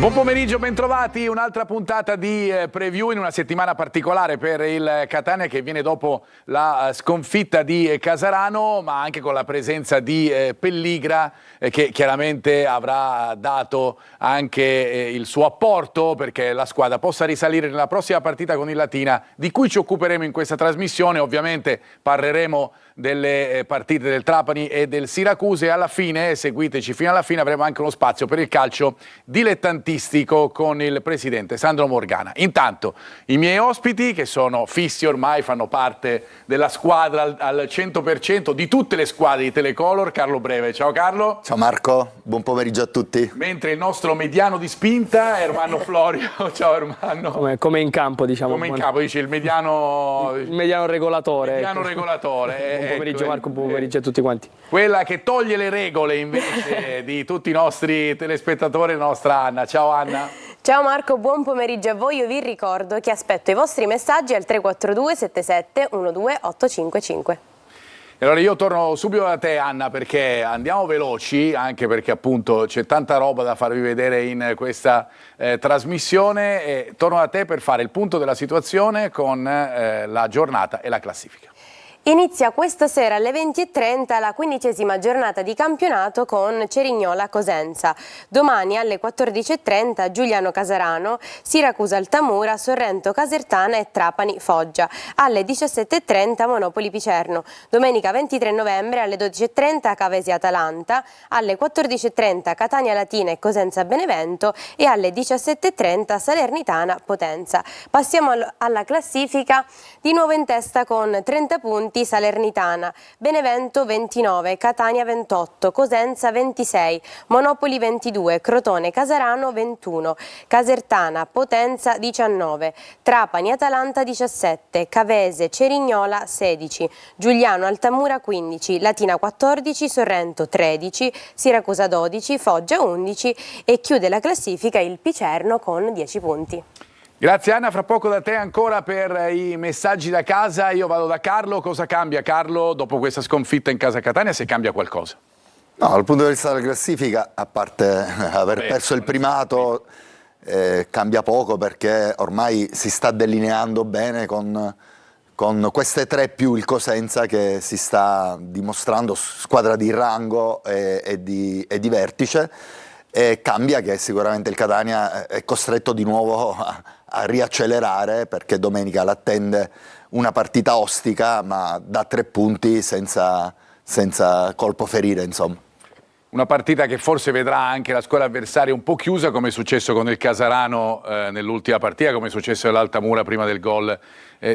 Buon pomeriggio, bentrovati. Un'altra puntata di preview in una settimana particolare per il Catania che viene dopo la sconfitta di Casarano, ma anche con la presenza di Pelligra che chiaramente avrà dato anche il suo apporto perché la squadra possa risalire nella prossima partita con il Latina, di cui ci occuperemo in questa trasmissione. Ovviamente parleremo delle partite del Trapani e del Siracusa e alla fine, seguiteci fino alla fine, avremo anche uno spazio per il calcio dilettantistico con il presidente Sandro Morgana. Intanto i miei ospiti, che sono fissi ormai, fanno parte della squadra al 100% di tutte le squadre di Telecolor. Carlo Breve, ciao Carlo. Ciao Marco, buon pomeriggio a tutti. Mentre il nostro mediano di spinta è Ermanno Florio. Ciao Ermanno. Come in campo, diciamo. Come in campo, dici il mediano... Il mediano regolatore. Mediano regolatore. Buon pomeriggio Marco, buon pomeriggio a tutti quanti. Quella che toglie le regole invece di tutti i nostri telespettatori, la nostra Anna. Ciao Anna. Ciao Marco, buon pomeriggio a voi. Io vi ricordo che aspetto i vostri messaggi al 342 77 12 855. Allora io torno subito da te Anna perché andiamo veloci, anche perché appunto c'è tanta roba da farvi vedere in questa trasmissione, e torno da te per fare il punto della situazione con la giornata e la classifica. Inizia questa sera alle 20:30 la 15ª giornata di campionato con Cerignola Cosenza. Domani alle 14:30 Giuliano Casarano, Siracusa Altamura, Sorrento Casertana e Trapani Foggia. Alle 17:30 Monopoli Picerno. Domenica 23 novembre alle 12:30 Cavesi Atalanta, alle 14:30 Catania Latina e Cosenza Benevento e alle 17:30 Salernitana Potenza. Passiamo alla classifica, di nuovo in testa con 30 punti Salernitana, Benevento 29, Catania 28, Cosenza 26, Monopoli 22, Crotone Casarano 21, Casertana Potenza 19, Trapani Atalanta 17, Cavese Cerignola 16, Giuliano Altamura 15, Latina 14, Sorrento 13, Siracusa 12, Foggia 11 e chiude la classifica il Picerno con 10 punti. Grazie Anna, fra poco da te ancora per i messaggi da casa. Io vado da Carlo. Cosa cambia Carlo dopo questa sconfitta in casa Catania, se cambia qualcosa? No, dal punto di vista della classifica, a parte aver perso il primato, cambia poco perché ormai si sta delineando bene con queste tre più il Cosenza che si sta dimostrando squadra di rango e di vertice. E cambia che sicuramente il Catania è costretto di nuovo a riaccelerare perché domenica l'attende una partita ostica ma da 3 punti senza colpo ferire, insomma. Una partita che forse vedrà anche la squadra avversaria un po' chiusa, come è successo con il Casarano nell'ultima partita, come è successo all'Altamura prima del gol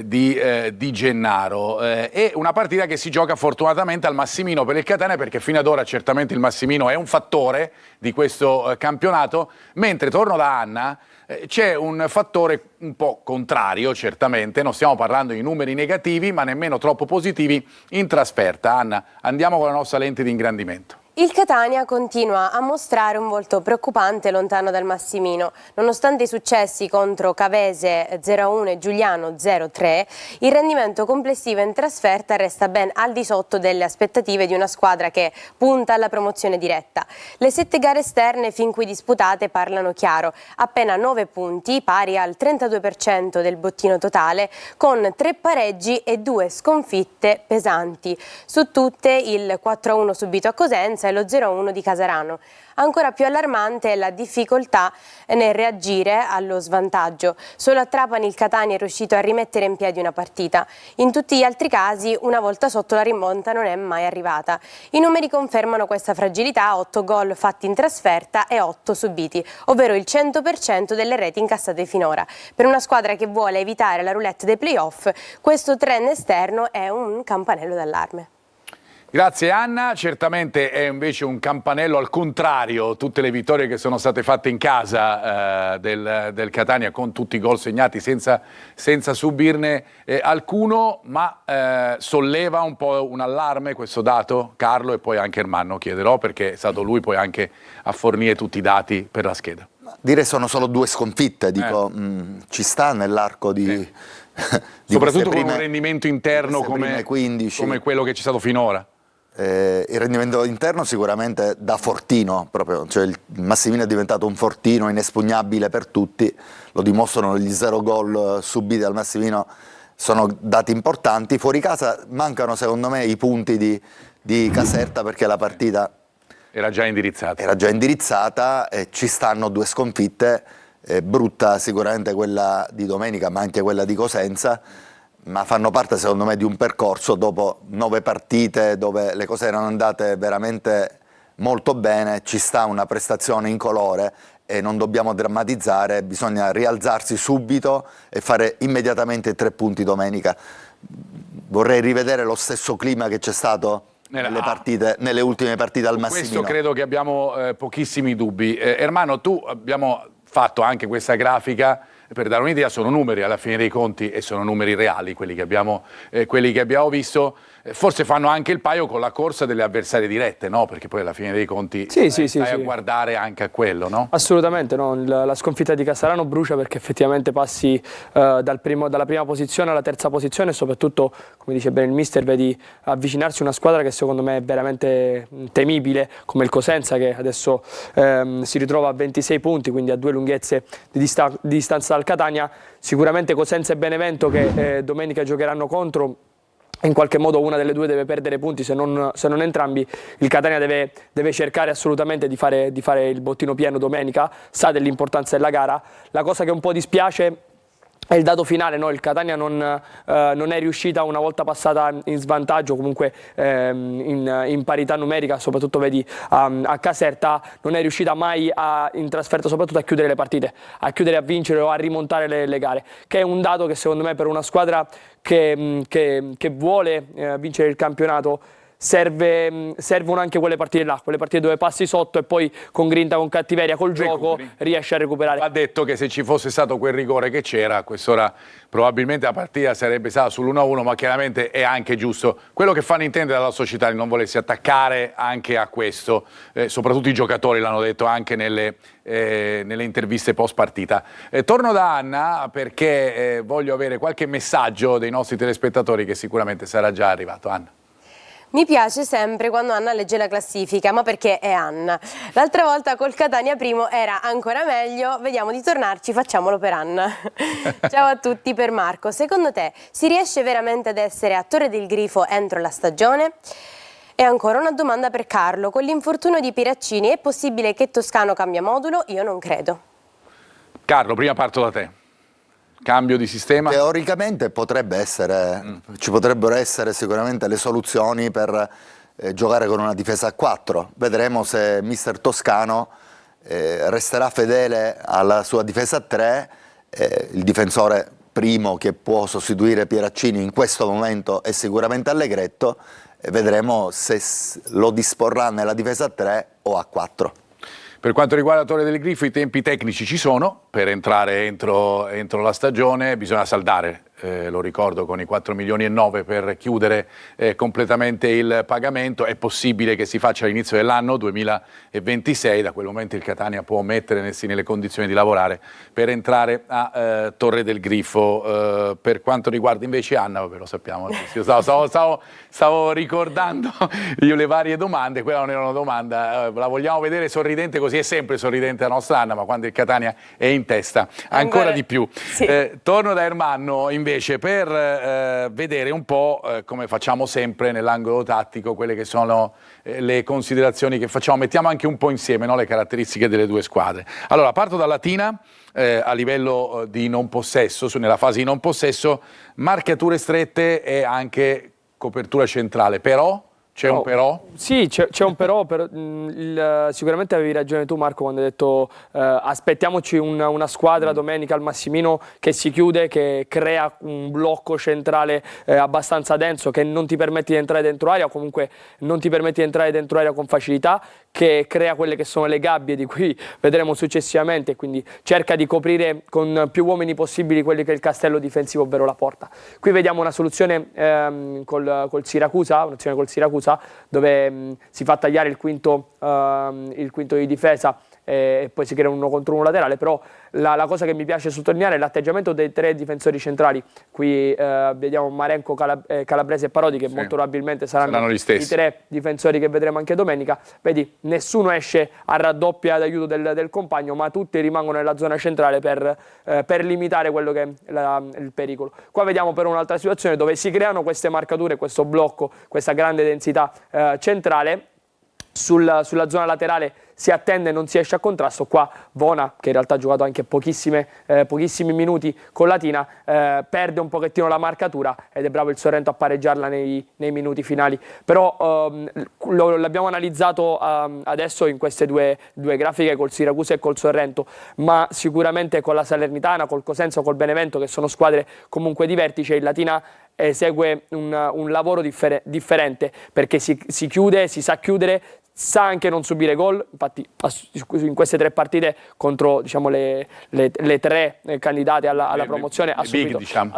di Gennaro. È una partita che si gioca fortunatamente al Massimino per il Catania, perché fino ad ora certamente il Massimino è un fattore di questo campionato, mentre torno da Anna. C'è un fattore un po' contrario, certamente, non stiamo parlando di numeri negativi, ma nemmeno troppo positivi in trasferta. Anna, andiamo con la nostra lente di ingrandimento. Il Catania continua a mostrare un volto preoccupante lontano dal Massimino. Nonostante i successi contro Cavese 0-1 e Giuliano 0-3, il rendimento complessivo in trasferta resta ben al di sotto delle aspettative di una squadra che punta alla promozione diretta. Le 7 gare esterne fin qui disputate parlano chiaro: appena 9 punti, pari al 32% del bottino totale, con 3 pareggi e 2 sconfitte pesanti. Su tutte il 4-1 subito a Cosenza e lo 0-1 di Casarano. Ancora più allarmante è la difficoltà nel reagire allo svantaggio. Solo a Trapani il Catania è riuscito a rimettere in piedi una partita. In tutti gli altri casi, una volta sotto la rimonta non è mai arrivata. I numeri confermano questa fragilità: 8 gol fatti in trasferta e 8 subiti, ovvero il 100% delle reti incassate finora. Per una squadra che vuole evitare la roulette dei playoff, questo trend esterno è un campanello d'allarme. Grazie Anna, certamente è invece un campanello al contrario tutte le vittorie che sono state fatte in casa del Catania, con tutti i gol segnati senza subirne alcuno, ma solleva un po' un allarme questo dato, Carlo, e poi anche Ermanno chiederò, perché è stato lui poi anche a fornire tutti i dati per la scheda. Dire sono solo 2 sconfitte, dico, ci sta nell'arco di soprattutto con un rendimento interno come 15. come quello che c'è stato finora. Il rendimento interno sicuramente da fortino, proprio, cioè il Massimino è diventato un fortino inespugnabile per tutti, lo dimostrano gli 0 gol subiti dal Massimino, sono dati importanti. Fuori casa mancano secondo me i punti di Caserta, perché la partita era già indirizzata e ci stanno 2 sconfitte, brutta sicuramente quella di domenica ma anche quella di Cosenza, ma fanno parte secondo me di un percorso dopo 9 partite dove le cose erano andate veramente molto bene. Ci sta una prestazione incolore e non dobbiamo drammatizzare, bisogna rialzarsi subito e fare immediatamente 3 punti domenica. Vorrei rivedere lo stesso clima che c'è stato nelle ultime partite al Massimino. Questo credo che abbiamo pochissimi dubbi. Ermanno, tu abbiamo fatto anche questa grafica. Per dare un'idea, sono numeri alla fine dei conti e sono numeri reali quelli che abbiamo visto. Forse fanno anche il paio con la corsa delle avversarie dirette, no? Perché poi alla fine dei conti stai a guardare anche a quello, no? Assolutamente, no? La sconfitta di Casarano brucia perché effettivamente passi dalla prima posizione alla terza posizione e soprattutto, come dice bene il mister, vedi avvicinarsi una squadra che secondo me è veramente temibile, come il Cosenza, che adesso si ritrova a 26 punti, quindi a 2 lunghezze di distanza dal Catania. Sicuramente Cosenza e Benevento, che domenica giocheranno contro, in qualche modo una delle due deve perdere punti, se non entrambi. Il Catania deve cercare assolutamente di fare il bottino pieno domenica, sa dell'importanza della gara. La cosa che un po' dispiace è il dato finale, no? Il Catania non è riuscita, una volta passata in svantaggio, comunque in parità numerica, soprattutto vedi a Caserta, non è riuscita mai in trasferta soprattutto a chiudere le partite, a chiudere, a vincere o a rimontare le gare, che è un dato che secondo me per una squadra che vuole vincere il campionato servono anche quelle partite là, quelle partite dove passi sotto e poi con grinta, con cattiveria, col gioco riesci a recuperare. Va detto che se ci fosse stato quel rigore che c'era, a quest'ora probabilmente la partita sarebbe stata sull'1-1, ma chiaramente è anche giusto quello che fanno intendere alla società di non volersi attaccare anche a questo, soprattutto i giocatori l'hanno detto anche nelle interviste post partita. Torno da Anna perché voglio avere qualche messaggio dei nostri telespettatori che sicuramente sarà già arrivato. Anna. Mi piace sempre quando Anna legge la classifica, ma perché è Anna. L'altra volta col Catania primo era ancora meglio, vediamo di tornarci, facciamolo per Anna. Ciao a tutti, per Marco. Secondo te si riesce veramente ad essere a Torre del Grifo entro la stagione? E ancora una domanda per Carlo, con l'infortunio di Piraccini è possibile che Toscano cambia modulo? Io non credo. Carlo, prima parto da te. Cambio di sistema? Teoricamente potrebbe essere, ci potrebbero essere sicuramente le soluzioni per giocare con una difesa a 4. Vedremo se mister Toscano resterà fedele alla sua difesa a 3. Il difensore primo che può sostituire Pieraccini in questo momento è sicuramente Allegretto, e vedremo se lo disporrà nella difesa a 3 o a 4. Per quanto riguarda Torre del Grifo, i tempi tecnici ci sono per entrare entro la stagione, bisogna saldare, lo ricordo, con i 4,9 milioni per chiudere completamente il pagamento. È possibile che si faccia all'inizio dell'anno 2026, da quel momento il Catania può mettersi nelle condizioni di lavorare per entrare a Torre del Grifo. Per quanto riguarda invece Anna, vabbè, lo sappiamo, stavo ricordando io le varie domande, quella non era una domanda, la vogliamo vedere sorridente, così è sempre sorridente la nostra Anna, ma quando il Catania è in testa ancora di più. Sì. Torno da Ermanno invece per vedere un po', come facciamo sempre nell'angolo tattico, quelle che sono le considerazioni che facciamo, mettiamo anche un po' insieme, no, le caratteristiche delle due squadre. Allora, parto da Latina, a livello di non possesso, nella fase di non possesso, marcature strette e anche copertura centrale, però... C'è un però? Sì, c'è un però, sicuramente avevi ragione tu Marco quando hai detto aspettiamoci una squadra domenica al Massimino che si chiude, che crea un blocco centrale abbastanza denso, che non ti permette di entrare dentro area, o comunque non ti permette di entrare dentro area con facilità, che crea quelle che sono le gabbie di cui vedremo successivamente, quindi cerca di coprire con più uomini possibili quelli che è il castello difensivo, ovvero la porta. Qui vediamo una soluzione col Siracusa, un'azione col Siracusa, dove si fa tagliare il quinto di difesa e poi si crea un 1 contro 1 laterale, però la cosa che mi piace sottolineare è l'atteggiamento dei 3 difensori centrali. Qui vediamo Marenco, Calabrese e Parodi, che molto probabilmente saranno gli stessi. i 3 difensori che vedremo anche domenica. Vedi, nessuno esce a raddoppia ad aiuto del compagno, ma tutti rimangono nella zona centrale per limitare quello che è il pericolo. Qua vediamo però un'altra situazione dove si creano queste marcature, questo blocco, questa grande densità centrale. Sulla zona laterale si attende e non si esce a contrasto. Qua Vona, che in realtà ha giocato anche pochissimi minuti con Latina, perde un pochettino la marcatura ed è bravo il Sorrento a pareggiarla nei minuti finali. Però l'abbiamo analizzato adesso in queste due grafiche col Siracusa e col Sorrento, ma sicuramente con la Salernitana, col Cosenza, col Benevento, che sono squadre comunque di vertice, il Latina esegue un lavoro differente, perché si chiude, si sa chiudere, sa anche non subire gol. Infatti in queste 3 partite contro, diciamo, le 3 candidate alla promozione ha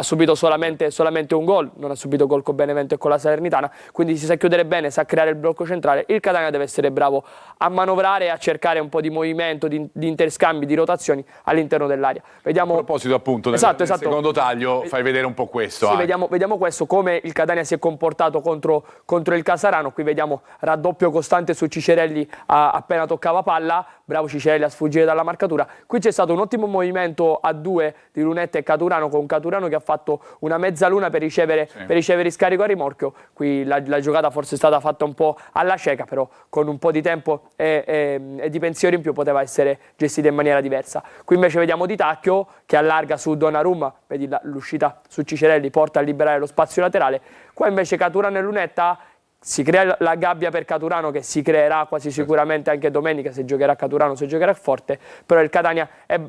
subito solamente un gol, non ha subito gol con Benevento e con la Salernitana, quindi si sa chiudere bene, sa creare il blocco centrale. Il Catania deve essere bravo a manovrare e a cercare un po' di movimento, di interscambi, di rotazioni all'interno dell'area. Vediamo, a proposito appunto del secondo taglio, fai vedere un po' questo. Sì, vediamo questo, come il Catania si è comportato contro il Casarano. Qui vediamo raddoppio costante su Cicerelli appena toccava palla, bravo Cicerelli a sfuggire dalla marcatura. Qui c'è stato un ottimo movimento a 2 di Lunetta e Caturano, con Caturano che ha fatto una mezzaluna per ricevere il scarico a rimorchio. Qui la giocata forse è stata fatta un po' alla cieca, però con un po' di tempo e di pensiero in più poteva essere gestita in maniera diversa. Qui invece vediamo Di Tacchio che allarga su Donnarumma, vedi l'uscita su Cicerelli, porta a liberare lo spazio laterale. Qua invece Caturano e Lunetta, si crea la gabbia per Caturano, che si creerà quasi sicuramente anche domenica, se giocherà Caturano, se giocherà forte. Però il Catania è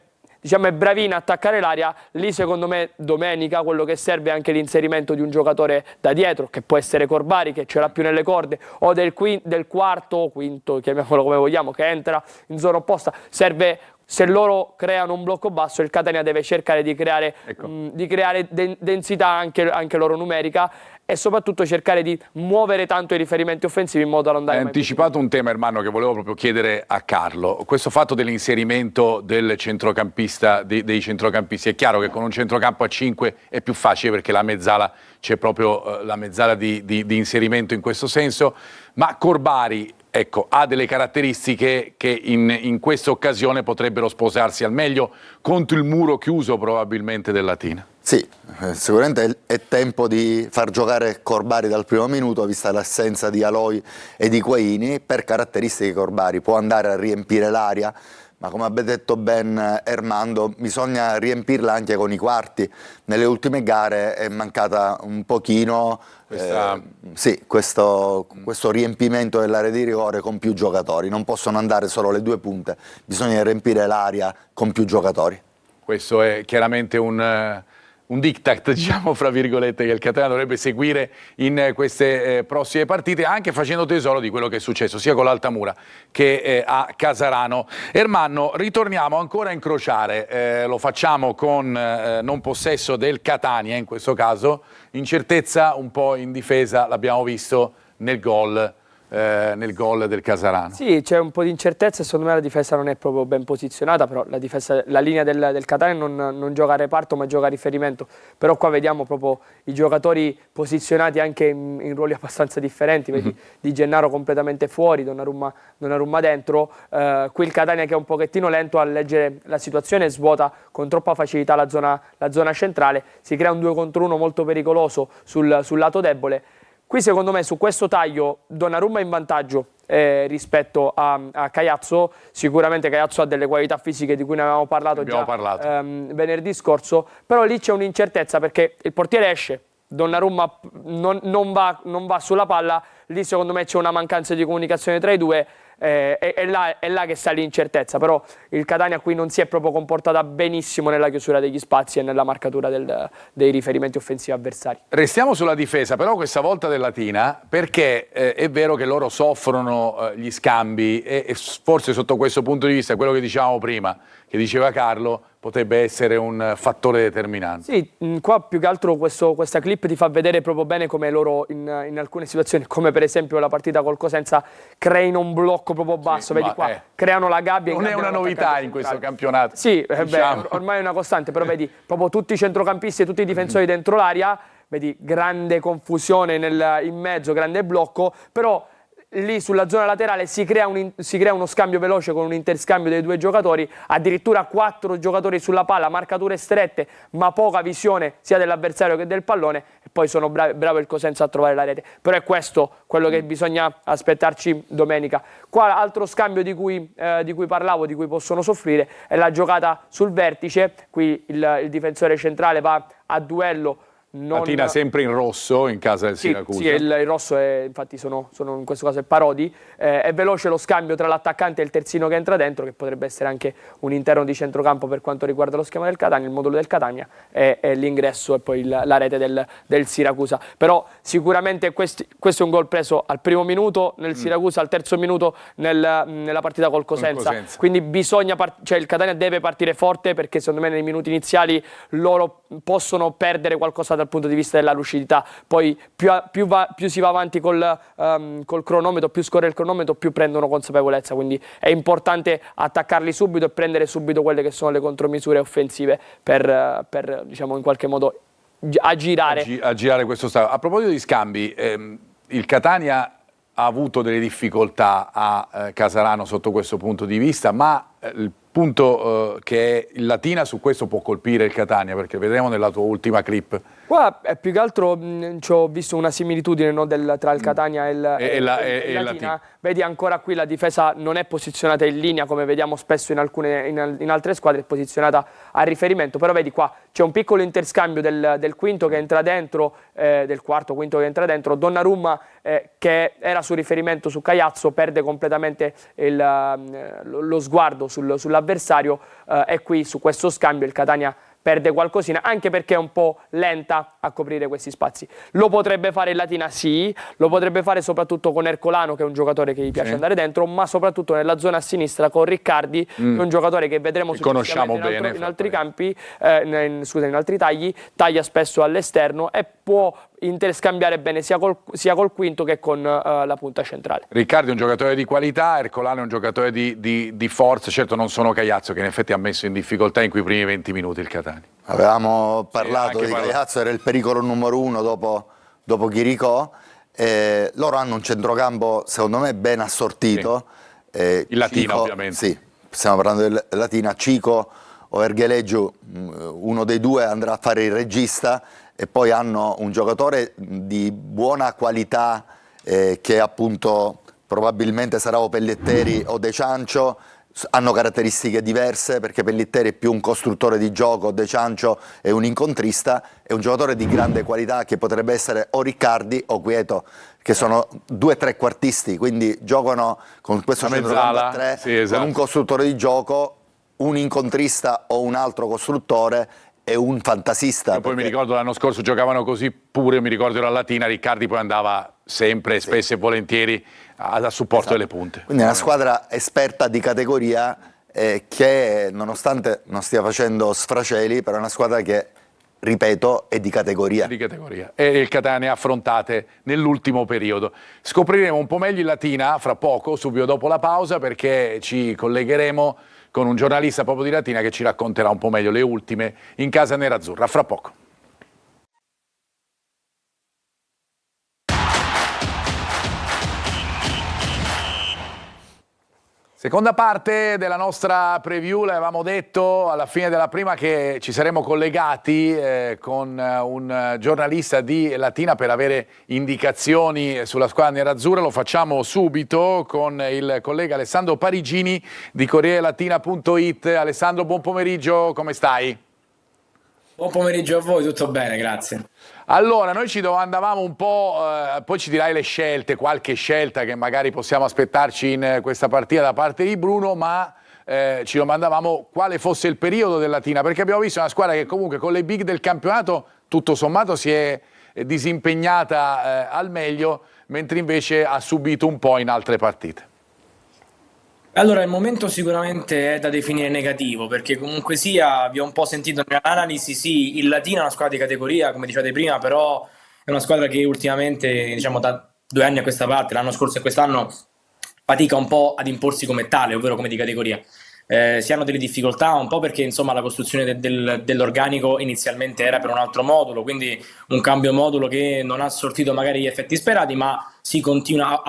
bravino a attaccare l'area. Lì secondo me domenica quello che serve è anche l'inserimento di un giocatore da dietro, che può essere Corbari, che ce l'ha più nelle corde, o del quarto o quinto, chiamiamolo come vogliamo, che entra in zona opposta. Serve. Se loro creano un blocco basso, il Catania deve cercare di creare densità anche loro numerica, e soprattutto cercare di muovere tanto i riferimenti offensivi in modo da non dare. Hai anticipato un tema, Ermanno, che volevo proprio chiedere a Carlo. Questo fatto dell'inserimento del centrocampista, dei centrocampisti. È chiaro che con un centrocampo a 5 è più facile, perché la mezzala, c'è proprio la mezzala di inserimento in questo senso, ma Corbari, ecco, ha delle caratteristiche che in questa occasione potrebbero sposarsi al meglio contro il muro chiuso probabilmente del Latina. Sì, sicuramente è tempo di far giocare Corbari dal primo minuto, vista l'assenza di Aloi e di Quaini. Per caratteristiche Corbari può andare a riempire l'area, ma come abbia detto ben Ermando, bisogna riempirla anche con i quarti. Nelle ultime gare è mancata un pochino questo riempimento dell'area di rigore con più giocatori. Non possono andare solo le 2 punte, bisogna riempire l'area con più giocatori. Questo è chiaramente un diktat, diciamo, fra virgolette, che il Catania dovrebbe seguire in queste prossime partite, anche facendo tesoro di quello che è successo sia con l'Altamura che a Casarano. Ermanno, ritorniamo ancora a incrociare, lo facciamo con non possesso del Catania in questo caso, incertezza un po' in difesa, l'abbiamo visto nel gol del Casarano. Sì, c'è un po' di incertezza e secondo me la difesa non è proprio ben posizionata, però la linea del Catania non gioca a reparto ma gioca a riferimento. Però qua vediamo proprio i giocatori posizionati anche in ruoli abbastanza differenti. Vedi Di Gennaro completamente fuori, Donnarumma dentro. Qui il Catania, che è un pochettino lento a leggere la situazione, svuota con troppa facilità la zona centrale, si crea un 2 contro 1 molto pericoloso sul lato debole. Qui secondo me su questo taglio Donnarumma è in vantaggio rispetto a Caiazzo. Sicuramente Caiazzo ha delle qualità fisiche di cui ne avevamo parlato venerdì scorso, però lì c'è un'incertezza perché il portiere esce, Donnarumma non va sulla palla, lì secondo me c'è una mancanza di comunicazione tra i due. È là che sta l'incertezza, però il Catania qui non si è proprio comportata benissimo nella chiusura degli spazi e nella marcatura dei riferimenti offensivi avversari. Restiamo sulla difesa, però questa volta del Latina, perché è vero che loro soffrono gli scambi e forse sotto questo punto di vista, quello che dicevamo prima, che diceva Carlo, potrebbe essere un fattore determinante. Sì, qua più che altro questa clip ti fa vedere proprio bene come loro in alcune situazioni, come per esempio la partita col Cosenza, creino un blocco proprio basso, vedi qua, creano la gabbia. Non è una novità in questo campionato. Sì, diciamo. ormai è una costante, però vedi proprio tutti i centrocampisti e tutti i difensori dentro l'area, vedi grande confusione in mezzo, grande blocco, però lì sulla zona laterale si crea uno scambio veloce con un interscambio dei due giocatori, addirittura 4 giocatori sulla palla, marcature strette ma poca visione sia dell'avversario che del pallone, e poi sono bravo il Cosenza a trovare la rete. Però è questo quello che bisogna aspettarci domenica. Qua altro scambio di cui parlavo, di cui possono soffrire, è la giocata sul vertice. Qui il difensore centrale va a duello. Latina sempre in rosso in casa del Siracusa. Sì, il rosso è, infatti sono in questo caso è Parodi. È veloce lo scambio tra l'attaccante e il terzino che entra dentro, che potrebbe essere anche un interno di centrocampo per quanto riguarda lo schema del Catania, il modulo del Catania, e l'ingresso e poi la rete del Siracusa. Però sicuramente questo è un gol preso al primo minuto nel Siracusa, al terzo minuto nella partita col Cosenza. Quindi il Catania deve partire forte, perché secondo me nei minuti iniziali loro possono perdere qualcosa dal punto di vista della lucidità. Poi più si va avanti col cronometro, più scorre il cronometro, più prendono consapevolezza, quindi è importante attaccarli subito e prendere subito quelle che sono le contromisure offensive per diciamo in qualche modo aggirare questo stato. A proposito di scambi, il Catania ha avuto delle difficoltà a Casarano sotto questo punto di vista, ma il punto che è il Latina su questo può colpire il Catania, perché vedremo nella tua ultima clip. Qua più che altro ci ho visto una similitudine, no, tra il Catania e Latina. Vedi ancora qui la difesa non è posizionata in linea come vediamo spesso in altre squadre, è posizionata a riferimento, però vedi qua c'è un piccolo interscambio del quinto che entra dentro, del quarto quinto che entra dentro. Donnarumma che era su riferimento su Caiazzo perde completamente lo sguardo sull'avversario, e qui su questo scambio il Catania perde qualcosina, anche perché è un po' lenta a coprire questi spazi. Lo potrebbe fare il Latina, sì, lo potrebbe fare soprattutto con Ercolano, che è un giocatore che gli piace andare dentro, ma soprattutto nella zona a sinistra con Riccardi, che è un giocatore che vedremo successivamente in altri campi, in altri tagli, taglia spesso all'esterno e può interscambiare bene sia col quinto che con la punta centrale. Riccardi è un giocatore di qualità, Ercolano è un giocatore di forza, certo non sono Caiazzo, che in effetti ha messo in difficoltà in quei primi 20 minuti il Catania. Avevamo parlato di Caiazzo, era il pericolo numero 1 dopo Chiricò. Loro hanno un centrocampo secondo me ben assortito. Il Latina Cico, ovviamente. Sì, stiamo parlando del Latina. Cico o Ergeleggio, uno dei due andrà a fare il regista, e poi hanno un giocatore di buona qualità che appunto probabilmente sarà o Pelletteri o De Ciancio. Hanno caratteristiche diverse, perché Pellitteri è più un costruttore di gioco, De Ciancio è un incontrista, è un giocatore di grande qualità che potrebbe essere o Riccardi o Quieto, che sono 2 trequartisti, quindi giocano con questo centrocampo a 3, sì, esatto, con un costruttore di gioco, un incontrista o un altro costruttore e un fantasista. Poi mi ricordo l'anno scorso giocavano così pure, mi ricordo la Latina, Riccardi poi andava sempre, spesso e volentieri a supporto delle punte. Quindi è una squadra esperta di categoria che nonostante non stia facendo sfraceli, però è una squadra che, ripeto, è di categoria. Di categoria. E il Catania affrontate nell'ultimo periodo. Scopriremo un po' meglio il Latina fra poco, subito dopo la pausa, perché ci collegheremo con un giornalista proprio di Latina che ci racconterà un po' meglio le ultime in casa nerazzurra. Fra poco. Seconda parte della nostra preview, l'avevamo detto alla fine della prima che ci saremmo collegati con un giornalista di Latina per avere indicazioni sulla squadra nerazzurra. Lo facciamo subito con il collega Alessandro Parigini di CorriereLatina.it. Alessandro, buon pomeriggio, come stai? Buon pomeriggio a voi, tutto bene, grazie. Allora, noi ci domandavamo un po', poi ci dirai le scelte, qualche scelta che magari possiamo aspettarci in questa partita da parte di Bruno, ma ci domandavamo quale fosse il periodo del Latina, perché abbiamo visto una squadra che comunque con le big del campionato tutto sommato si è disimpegnata al meglio, mentre invece ha subito un po' in altre partite. Allora, il momento sicuramente è da definire negativo, perché comunque sia, vi ho un po' sentito nell'analisi, sì, il Latina è una squadra di categoria, come dicevate prima, però è una squadra che ultimamente, diciamo da 2 anni a questa parte, l'anno scorso e quest'anno, fatica un po' ad imporsi come tale, ovvero come di categoria. Si hanno delle difficoltà un po' perché insomma la costruzione dell'organico inizialmente era per un altro modulo, quindi un cambio modulo che non ha sortito magari gli effetti sperati, ma si continua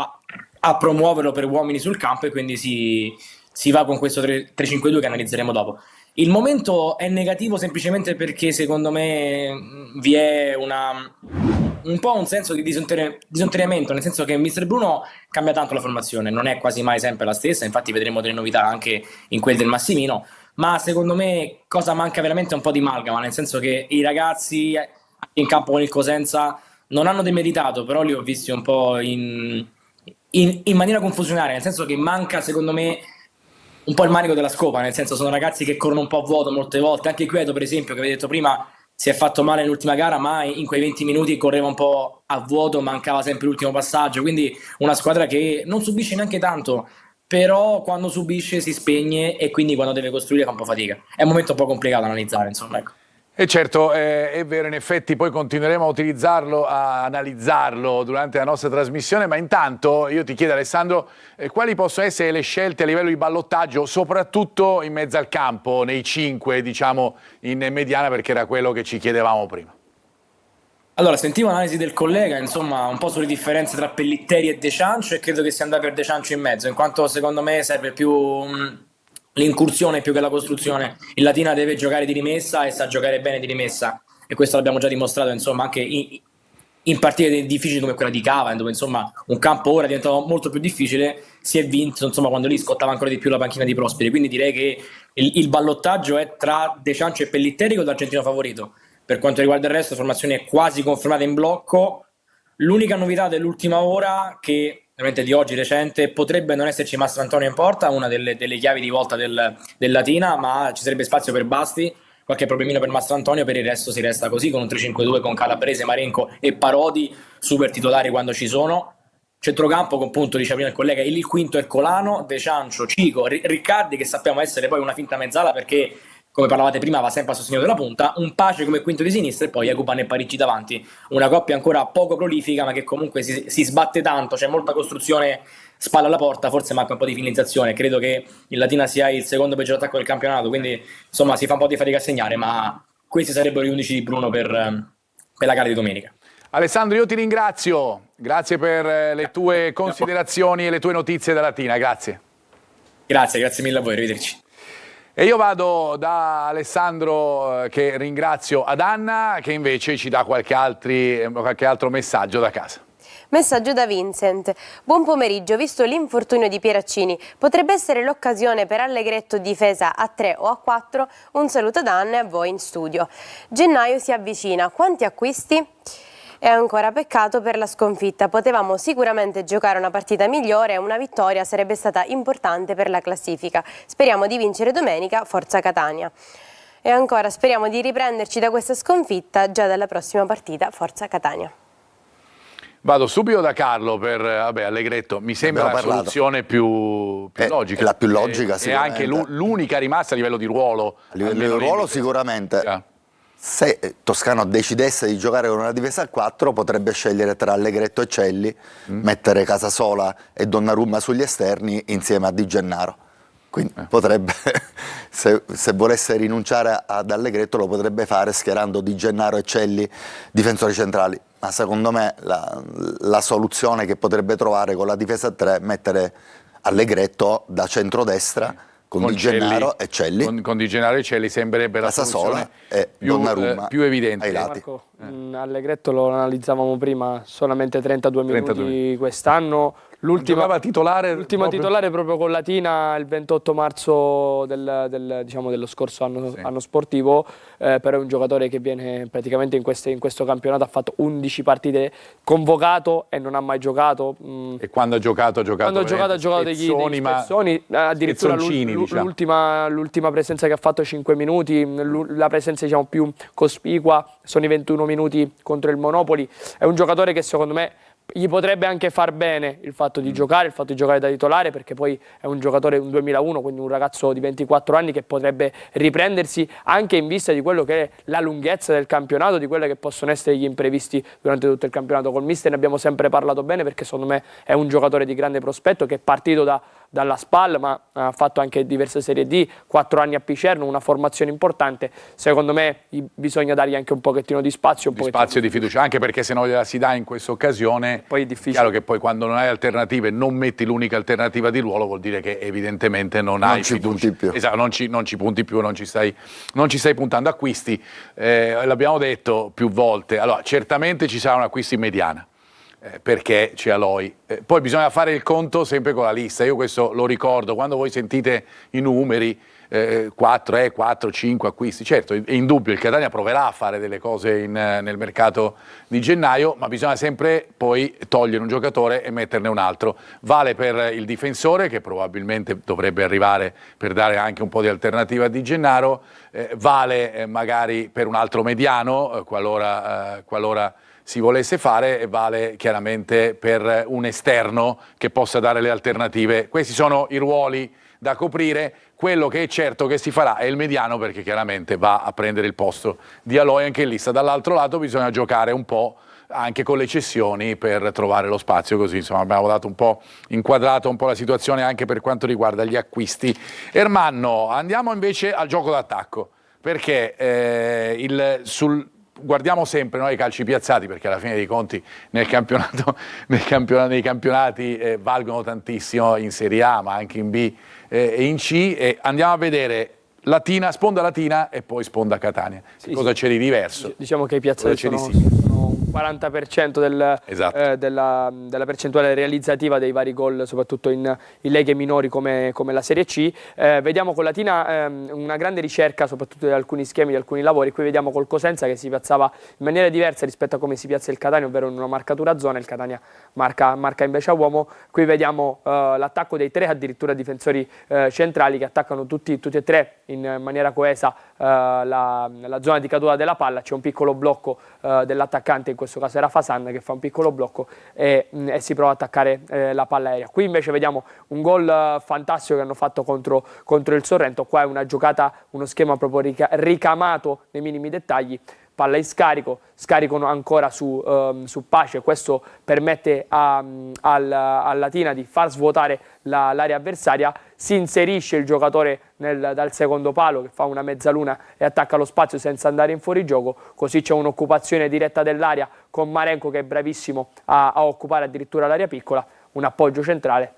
a promuoverlo per uomini sul campo e quindi si va con questo 3-5-2 che analizzeremo dopo. Il momento è negativo semplicemente perché secondo me vi è un po' un senso di disonoriamento, nel senso che Mr. Bruno cambia tanto la formazione, non è quasi mai sempre la stessa, infatti vedremo delle novità anche in quel del Massimino, ma secondo me cosa manca veramente è un po' di amalgama, nel senso che i ragazzi in campo con il Cosenza non hanno demeritato, però li ho visti un po' in maniera confusionaria, nel senso che manca secondo me un po' il manico della scopa, nel senso sono ragazzi che corrono un po' a vuoto molte volte, anche Queto per esempio che avevi detto prima si è fatto male nell'ultima gara, ma in quei 20 minuti correva un po' a vuoto, mancava sempre l'ultimo passaggio, quindi una squadra che non subisce neanche tanto, però quando subisce si spegne e quindi quando deve costruire fa un po' fatica. È un momento un po' complicato da analizzare, insomma, ecco. E certo, è vero, in effetti poi continueremo a utilizzarlo, a analizzarlo durante la nostra trasmissione, ma intanto io ti chiedo Alessandro, quali possono essere le scelte a livello di ballottaggio, soprattutto in mezzo al campo, nei 5, diciamo, in mediana, perché era quello che ci chiedevamo prima. Allora, sentivo l'analisi del collega, insomma, un po' sulle differenze tra Pellitteri e De Ciancio e credo che sia andato per De Ciancio in mezzo, in quanto secondo me serve più l'incursione più che la costruzione. Il Latina deve giocare di rimessa e sa giocare bene di rimessa e questo l'abbiamo già dimostrato, insomma, anche in partite difficili come quella di Cava, dove insomma un campo ora è diventato molto più difficile, si è vinto insomma quando lì scottava ancora di più la panchina di Prosperi, quindi direi che il ballottaggio è tra De Ciancio e Pellitteri con l'argentino favorito. Per quanto riguarda il resto, la formazione è quasi confermata in blocco. L'unica novità dell'ultima ora, che veramente di oggi recente, potrebbe non esserci Mastrantonio in porta, una delle chiavi di volta del Latina, ma ci sarebbe spazio per Basti, qualche problemino per Mastrantonio, per il resto si resta così con un 3-5-2 con Calabrese, Marenco e Parodi, super titolari quando ci sono. Centrocampo con punto, diceva prima il collega, il quinto è Colano, De Ciancio, Cico, Riccardi che sappiamo essere poi una finta mezzala perché come parlavate prima va sempre a sostegno della punta, un Pace come quinto di sinistra e poi Ecuban e Parigi davanti, una coppia ancora poco prolifica ma che comunque si sbatte tanto, c'è molta costruzione spalla alla porta, forse manca un po' di finalizzazione, credo che il Latina sia il secondo peggior attacco del campionato, quindi insomma si fa un po' di fatica a segnare, ma questi sarebbero gli 11 di Bruno per la gara di domenica. Alessandro, io ti ringrazio, grazie per le tue considerazioni e le tue notizie da Latina, grazie. Grazie mille a voi, arrivederci. E io vado da Alessandro che ringrazio ad Anna che invece ci dà qualche altro messaggio da casa. Messaggio da Vincent. Buon pomeriggio, visto l'infortunio di Pieraccini, potrebbe essere l'occasione per Allegretto difesa a 3 o a 4? Un saluto da Anna e a voi in studio. Gennaio si avvicina, quanti acquisti? È ancora peccato per la sconfitta, potevamo sicuramente giocare una partita migliore e una vittoria sarebbe stata importante per la classifica. Speriamo di vincere domenica, forza Catania. E ancora speriamo di riprenderci da questa sconfitta già dalla prossima partita, forza Catania. Vado subito da Carlo per Allegretto, mi sembra la soluzione più logica. È la più logica, è anche l'unica rimasta a livello di ruolo. A livello di ruolo sicuramente. Se Toscano decidesse di giocare con una difesa al 4 potrebbe scegliere tra Allegretto e Celli, mettere Casasola e Donnarumma sugli esterni insieme a Di Gennaro. Quindi potrebbe, se volesse rinunciare ad Allegretto lo potrebbe fare schierando Di Gennaro e Celli difensori centrali. Ma secondo me la soluzione che potrebbe trovare con la difesa a 3 è mettere Allegretto da centrodestra con Di Gennaro e Celli. Con Di Gennaro e Celli sembrerebbe la soluzione più evidente. ai lati. Marco, Allegretto lo analizzavamo prima, solamente 32 minuti quest'anno. L'ultimo titolare proprio con Latina il 28 marzo dello scorso anno sportivo, però è un giocatore che viene praticamente in questo campionato, ha fatto 11 partite convocato e non ha mai giocato. E quando ha giocato ha giocato degli spezzoni, addirittura l'ultima presenza che ha fatto 5 minuti, la presenza più cospicua sono i 21 minuti contro il Monopoli. È un giocatore che secondo me Gli potrebbe anche far bene il fatto di giocare, il fatto di giocare da titolare, perché poi è un giocatore un 2001, quindi un ragazzo di 24 anni che potrebbe riprendersi anche in vista di quello che è la lunghezza del campionato, di quelli che possono essere gli imprevisti durante tutto il campionato. Col mister ne abbiamo sempre parlato bene, perché secondo me è un giocatore di grande prospetto, che è partito dalla SPAL, ma ha fatto anche diverse Serie D, 4 anni a Picerno, una formazione importante. Secondo me bisogna dargli anche un pochettino di spazio. Di spazio e di fiducia, anche perché se non gliela si dà in questa occasione, poi è difficile. Chiaro che poi quando non hai alternative, non metti l'unica alternativa di ruolo, vuol dire che evidentemente non hai ci fiducia. punti più. Esatto, non ci punti più, non ci stai puntando. Acquisti, l'abbiamo detto più volte, allora certamente ci sarà un acquisto in mediana, perché c'è Aloy. Poi bisogna fare il conto sempre con la lista, io questo lo ricordo, quando voi sentite i numeri, 4, 5 acquisti, certo è indubbio, il Catania proverà a fare delle cose nel mercato di gennaio, ma bisogna sempre poi togliere un giocatore e metterne un altro. Vale per il difensore, che probabilmente dovrebbe arrivare per dare anche un po' di alternativa a Di Gennaro, vale magari per un altro mediano, qualora si volesse fare, e vale chiaramente per un esterno che possa dare le alternative. Questi sono i ruoli da coprire. Quello che è certo che si farà è il mediano, perché chiaramente va a prendere il posto di Aloy anche in lista. Dall'altro lato bisogna giocare un po' anche con le cessioni per trovare lo spazio, così insomma abbiamo dato un po', inquadrato un po' la situazione anche per quanto riguarda gli acquisti. Ermanno, andiamo invece al gioco d'attacco, perché guardiamo sempre noi i calci piazzati, perché alla fine dei conti nei campionati valgono tantissimo, in Serie A ma anche in B e in C, e andiamo a vedere sponda Latina e poi sponda Catania. Sì, cosa c'è di diverso? Diciamo che i piazzati sono un 40% Esatto. della percentuale realizzativa dei vari gol, soprattutto in leghe minori come la Serie C. Vediamo con Latina una grande ricerca soprattutto di alcuni schemi, di alcuni lavori. Qui vediamo col Cosenza che si piazzava in maniera diversa rispetto a come si piazza il Catania, ovvero in una marcatura a zona. Il Catania marca invece a uomo. Qui vediamo l'attacco dei 3 addirittura difensori centrali, che attaccano tutti e 3 in maniera coesa la zona di caduta della palla. C'è un piccolo blocco dell'attaccante, in questo caso era Fasan, che fa un piccolo blocco e si prova ad attaccare la palla aerea. Qui invece vediamo un gol fantastico che hanno fatto contro il Sorrento. Qua è una giocata, uno schema proprio ricamato nei minimi dettagli. Palla in scarico, scaricano ancora su Pace. Questo permette al Latina di far svuotare l'area avversaria. Si inserisce il giocatore dal secondo palo, che fa una mezzaluna e attacca lo spazio senza andare in fuorigioco. Così c'è un'occupazione diretta dell'area con Marenco, che è bravissimo a occupare addirittura l'area piccola. Un appoggio centrale,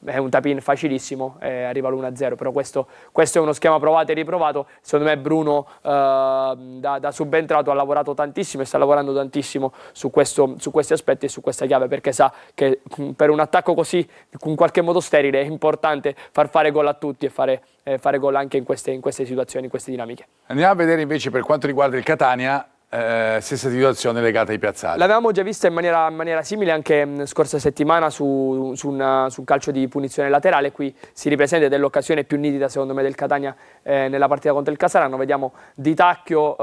è un tap-in facilissimo, arriva l'1-0, però questo è uno schema provato e riprovato. Secondo me Bruno da subentrato ha lavorato tantissimo e sta lavorando tantissimo su questi aspetti e su questa chiave, perché sa che per un attacco così in qualche modo sterile è importante far fare gol a tutti e fare gol anche in queste situazioni, in queste dinamiche. Andiamo a vedere invece per quanto riguarda il Catania. Stessa situazione legata ai piazzali. L'avevamo già vista in maniera simile anche scorsa settimana su un calcio di punizione laterale. Qui si ripresenta, ed è l'occasione più nitida secondo me del Catania nella partita contro il Casarano. Vediamo Di Tacchio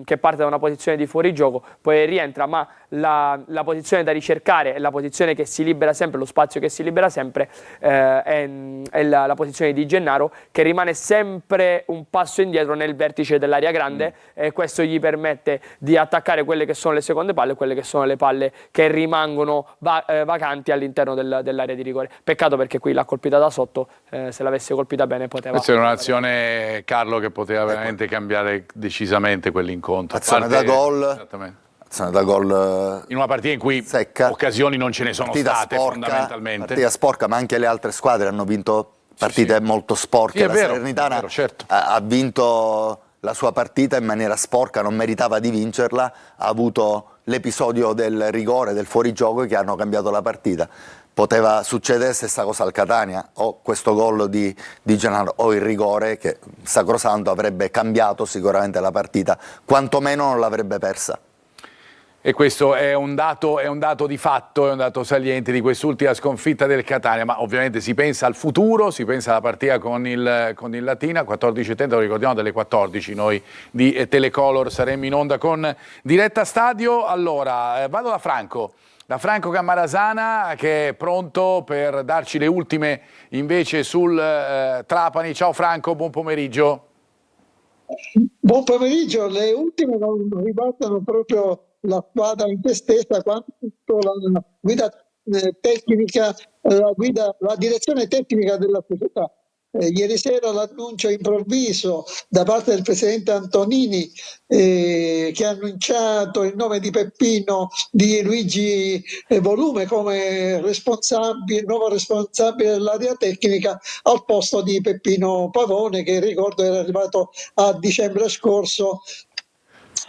che parte da una posizione di fuorigioco, poi rientra, ma la posizione da ricercare, la posizione che si libera sempre, lo spazio che si libera sempre è la posizione di Gennaro, che rimane sempre un passo indietro nel vertice dell'area grande, e questo gli permette di attaccare quelle che sono le seconde palle, quelle che sono le palle che rimangono vacanti all'interno dell'area di rigore. Peccato, perché qui l'ha colpita da sotto, se l'avesse colpita bene poteva. Questa era un'azione, Carlo, che poteva veramente cambiare decisamente quell'incontro. Azione da gol. Esattamente. Azione da gol in una partita in cui secca. Occasioni non ce ne sono state, fondamentalmente. Partita sporca, ma anche le altre squadre hanno vinto partite molto sporche. Sì, la Salernitana vero, certo. ha vinto la sua partita in maniera sporca, non meritava di vincerla, ha avuto l'episodio del rigore, del fuorigioco, che hanno cambiato la partita. Poteva succedere stessa cosa al Catania, o questo gol di Gennaro o il rigore, che sacrosanto avrebbe cambiato sicuramente la partita, quantomeno non l'avrebbe persa. E questo è un dato di fatto, è un dato saliente di quest'ultima sconfitta del Catania, ma ovviamente si pensa al futuro, si pensa alla partita con il Latina, 14:30, lo ricordiamo, delle 14 noi di Telecolor saremmo in onda con Diretta Stadio. Allora, vado da Franco. da Franco Cammarasana, che è pronto per darci le ultime invece sul Trapani. Ciao Franco, buon pomeriggio. Buon pomeriggio, le ultime non riguardano proprio la squadra in se stessa, quanto la guida tecnica, la direzione tecnica della società. Ieri sera l'annuncio improvviso da parte del presidente Antonini che ha annunciato il nome di Peppino Di Luigi Volume come nuovo responsabile dell'area tecnica al posto di Peppino Pavone, che ricordo era arrivato a dicembre scorso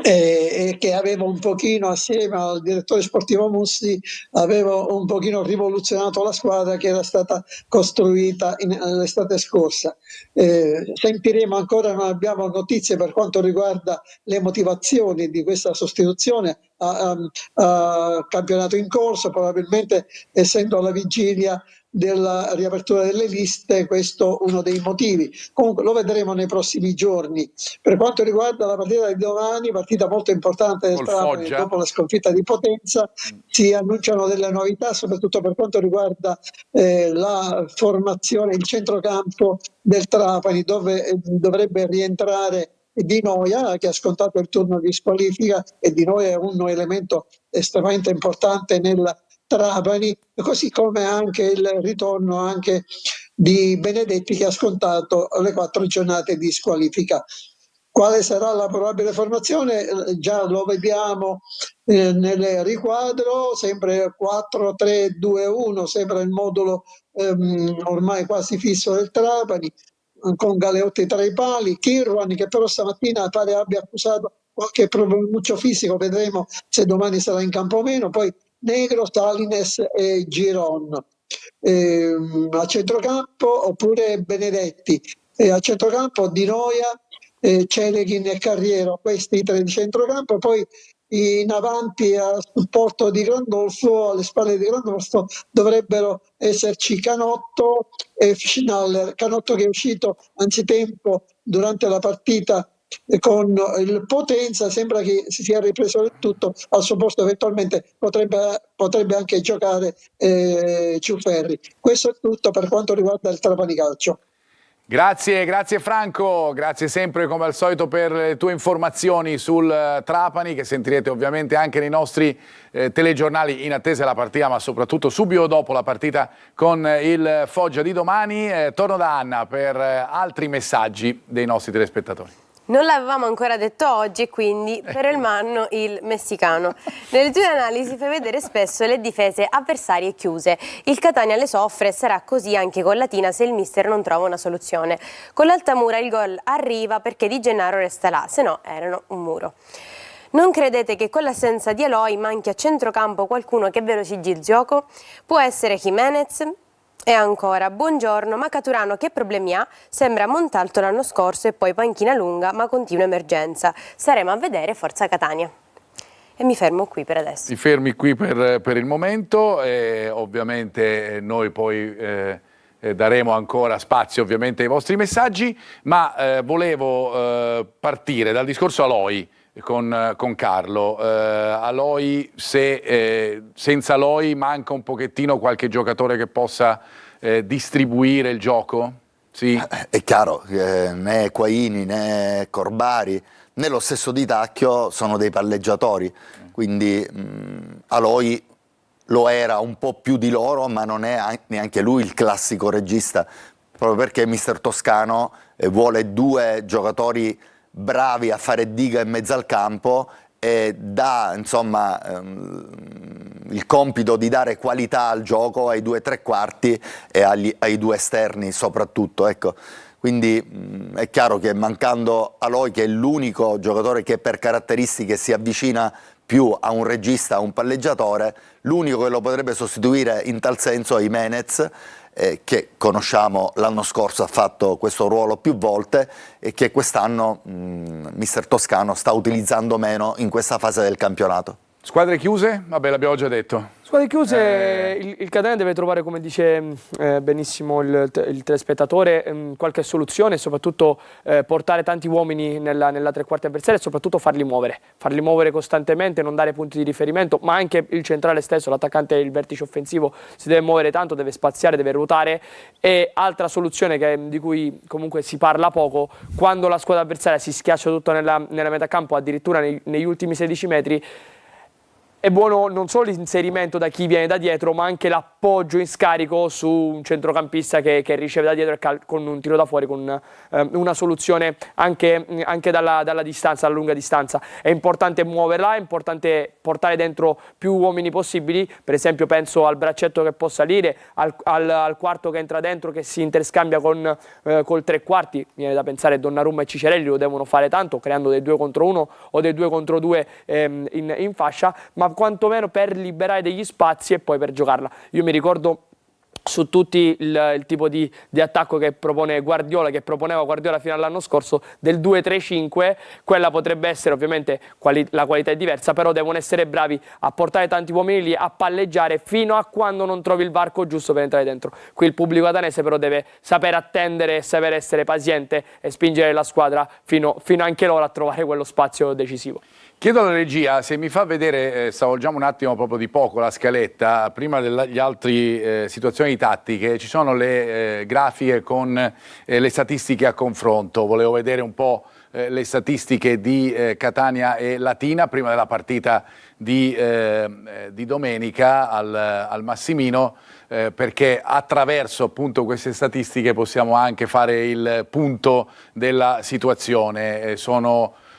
e che aveva un pochino, assieme al direttore sportivo Mussi, aveva un pochino rivoluzionato la squadra che era stata costruita l'estate scorsa. Sentiremo ancora, non abbiamo notizie per quanto riguarda le motivazioni di questa sostituzione a campionato in corso, probabilmente essendo alla vigilia della riapertura delle liste, questo è uno dei motivi. Comunque lo vedremo nei prossimi giorni. Per quanto riguarda la partita di domani, partita molto importante del Trapani, dopo la sconfitta di Potenza, si annunciano delle novità, soprattutto per quanto riguarda la formazione, il centrocampo del Trapani, dove dovrebbe rientrare Di Noia, che ha scontato il turno di squalifica, e Di Noia è un elemento estremamente importante nel Trapani, così come anche il ritorno anche di Benedetti, che ha scontato le 4 giornate di squalifica. Quale sarà la probabile formazione? Già lo vediamo nel riquadro, sempre 4-3-2-1, sembra il modulo ormai quasi fisso del Trapani, con Galeotti tra i pali, Kirwan, che però stamattina pare abbia accusato qualche problemuccio fisico, vedremo se domani sarà in campo o meno, poi Negro, Salines e Giron. A centrocampo oppure Benedetti, a centrocampo Di Noia, Celeghin e Carriero, questi i 3 di centrocampo. Poi in avanti a supporto di Grandolfo, alle spalle di Grandolfo dovrebbero esserci Canotto e Schnaller. Canotto che è uscito anzitempo durante la partita con il Potenza, sembra che si sia ripreso del tutto, al suo posto eventualmente potrebbe anche giocare Ciufferri. Questo è tutto per quanto riguarda il Trapani Calcio. Grazie Franco, grazie sempre come al solito per le tue informazioni sul Trapani, che sentirete ovviamente anche nei nostri telegiornali in attesa della partita, ma soprattutto subito dopo la partita con il Foggia di domani. Torno da Anna per altri messaggi dei nostri telespettatori. Non l'avevamo ancora detto oggi e quindi per il Manno il messicano. Nelle tue analisi fai vedere spesso le difese avversarie chiuse. Il Catania le soffre e sarà così anche con Latina se il mister non trova una soluzione. Con l'Altamura il gol arriva perché Di Gennaro resta là, se no erano un muro. Non credete che con l'assenza di Eloy manchi a centrocampo qualcuno che velocizzi il gioco? Può essere Jimenez? E ancora, buongiorno, ma Caturano che problemi ha? Sembra Montalto l'anno scorso e poi panchina lunga, ma continua emergenza. Saremo a vedere, forza Catania. E mi fermo qui per adesso. Ti fermi qui per il momento e ovviamente noi poi daremo ancora spazio ovviamente ai vostri messaggi, ma volevo partire dal discorso Eloy con Carlo. Eloy, senza Eloy manca un pochettino qualche giocatore che possa distribuire il gioco? Sì. È chiaro che né Quaini né Corbari né lo stesso Di Tacchio sono dei palleggiatori, quindi Eloy lo era un po' più di loro, ma non è neanche lui il classico regista, proprio perché mister Toscano vuole 2 giocatori bravi a fare diga in mezzo al campo e dà insomma il compito di dare qualità al gioco ai 2 trequarti e ai 2 esterni soprattutto, ecco. Quindi è chiaro che mancando Eloy, che è l'unico giocatore che per caratteristiche si avvicina più a un regista, a un palleggiatore, l'unico che lo potrebbe sostituire in tal senso è Jimenez, che conosciamo l'anno scorso ha fatto questo ruolo più volte e che quest'anno mister Toscano sta utilizzando meno in questa fase del campionato. Squadre chiuse? Vabbè, l'abbiamo già detto. Squadre chiuse, il Catania deve trovare, come dice benissimo il telespettatore, qualche soluzione e soprattutto portare tanti uomini nella tre quarti avversaria e soprattutto farli muovere costantemente, non dare punti di riferimento, ma anche il centrale stesso, l'attaccante, il vertice offensivo si deve muovere tanto, deve spaziare, deve ruotare. E altra soluzione di cui comunque si parla poco, quando la squadra avversaria si schiaccia tutto nella metà campo, addirittura negli ultimi 16 metri, è buono non solo l'inserimento da chi viene da dietro, ma anche l'appoggio in scarico su un centrocampista che riceve da dietro e con un tiro da fuori, con una soluzione anche dalla distanza, dalla lunga distanza. È importante muoverla, è importante portare dentro più uomini possibili, per esempio penso al braccetto che può salire, al quarto che entra dentro, che si interscambia col tre quarti. Viene da pensare Donnarumma e Cicerelli lo devono fare tanto, creando dei 2 contro 1 o dei 2 contro 2 in fascia, ma quantomeno per liberare degli spazi e poi per giocarla. Io mi ricordo su tutti il tipo di attacco che proponeva Guardiola fino all'anno scorso, del 2-3-5, quella potrebbe essere, ovviamente la qualità è diversa, però devono essere bravi a portare tanti uomini lì, a palleggiare fino a quando non trovi il varco giusto per entrare dentro. Qui il pubblico atanese però deve saper attendere, saper essere paziente e spingere la squadra fino anche loro a trovare quello spazio decisivo. Chiedo alla regia se mi fa vedere, stravolgiamo un attimo proprio di poco la scaletta, prima degli altri situazioni tattiche, ci sono le grafiche con le statistiche a confronto. Volevo vedere un po' le statistiche di Catania e Latina prima della partita di domenica al Massimino, perché attraverso appunto queste statistiche possiamo anche fare il punto della situazione.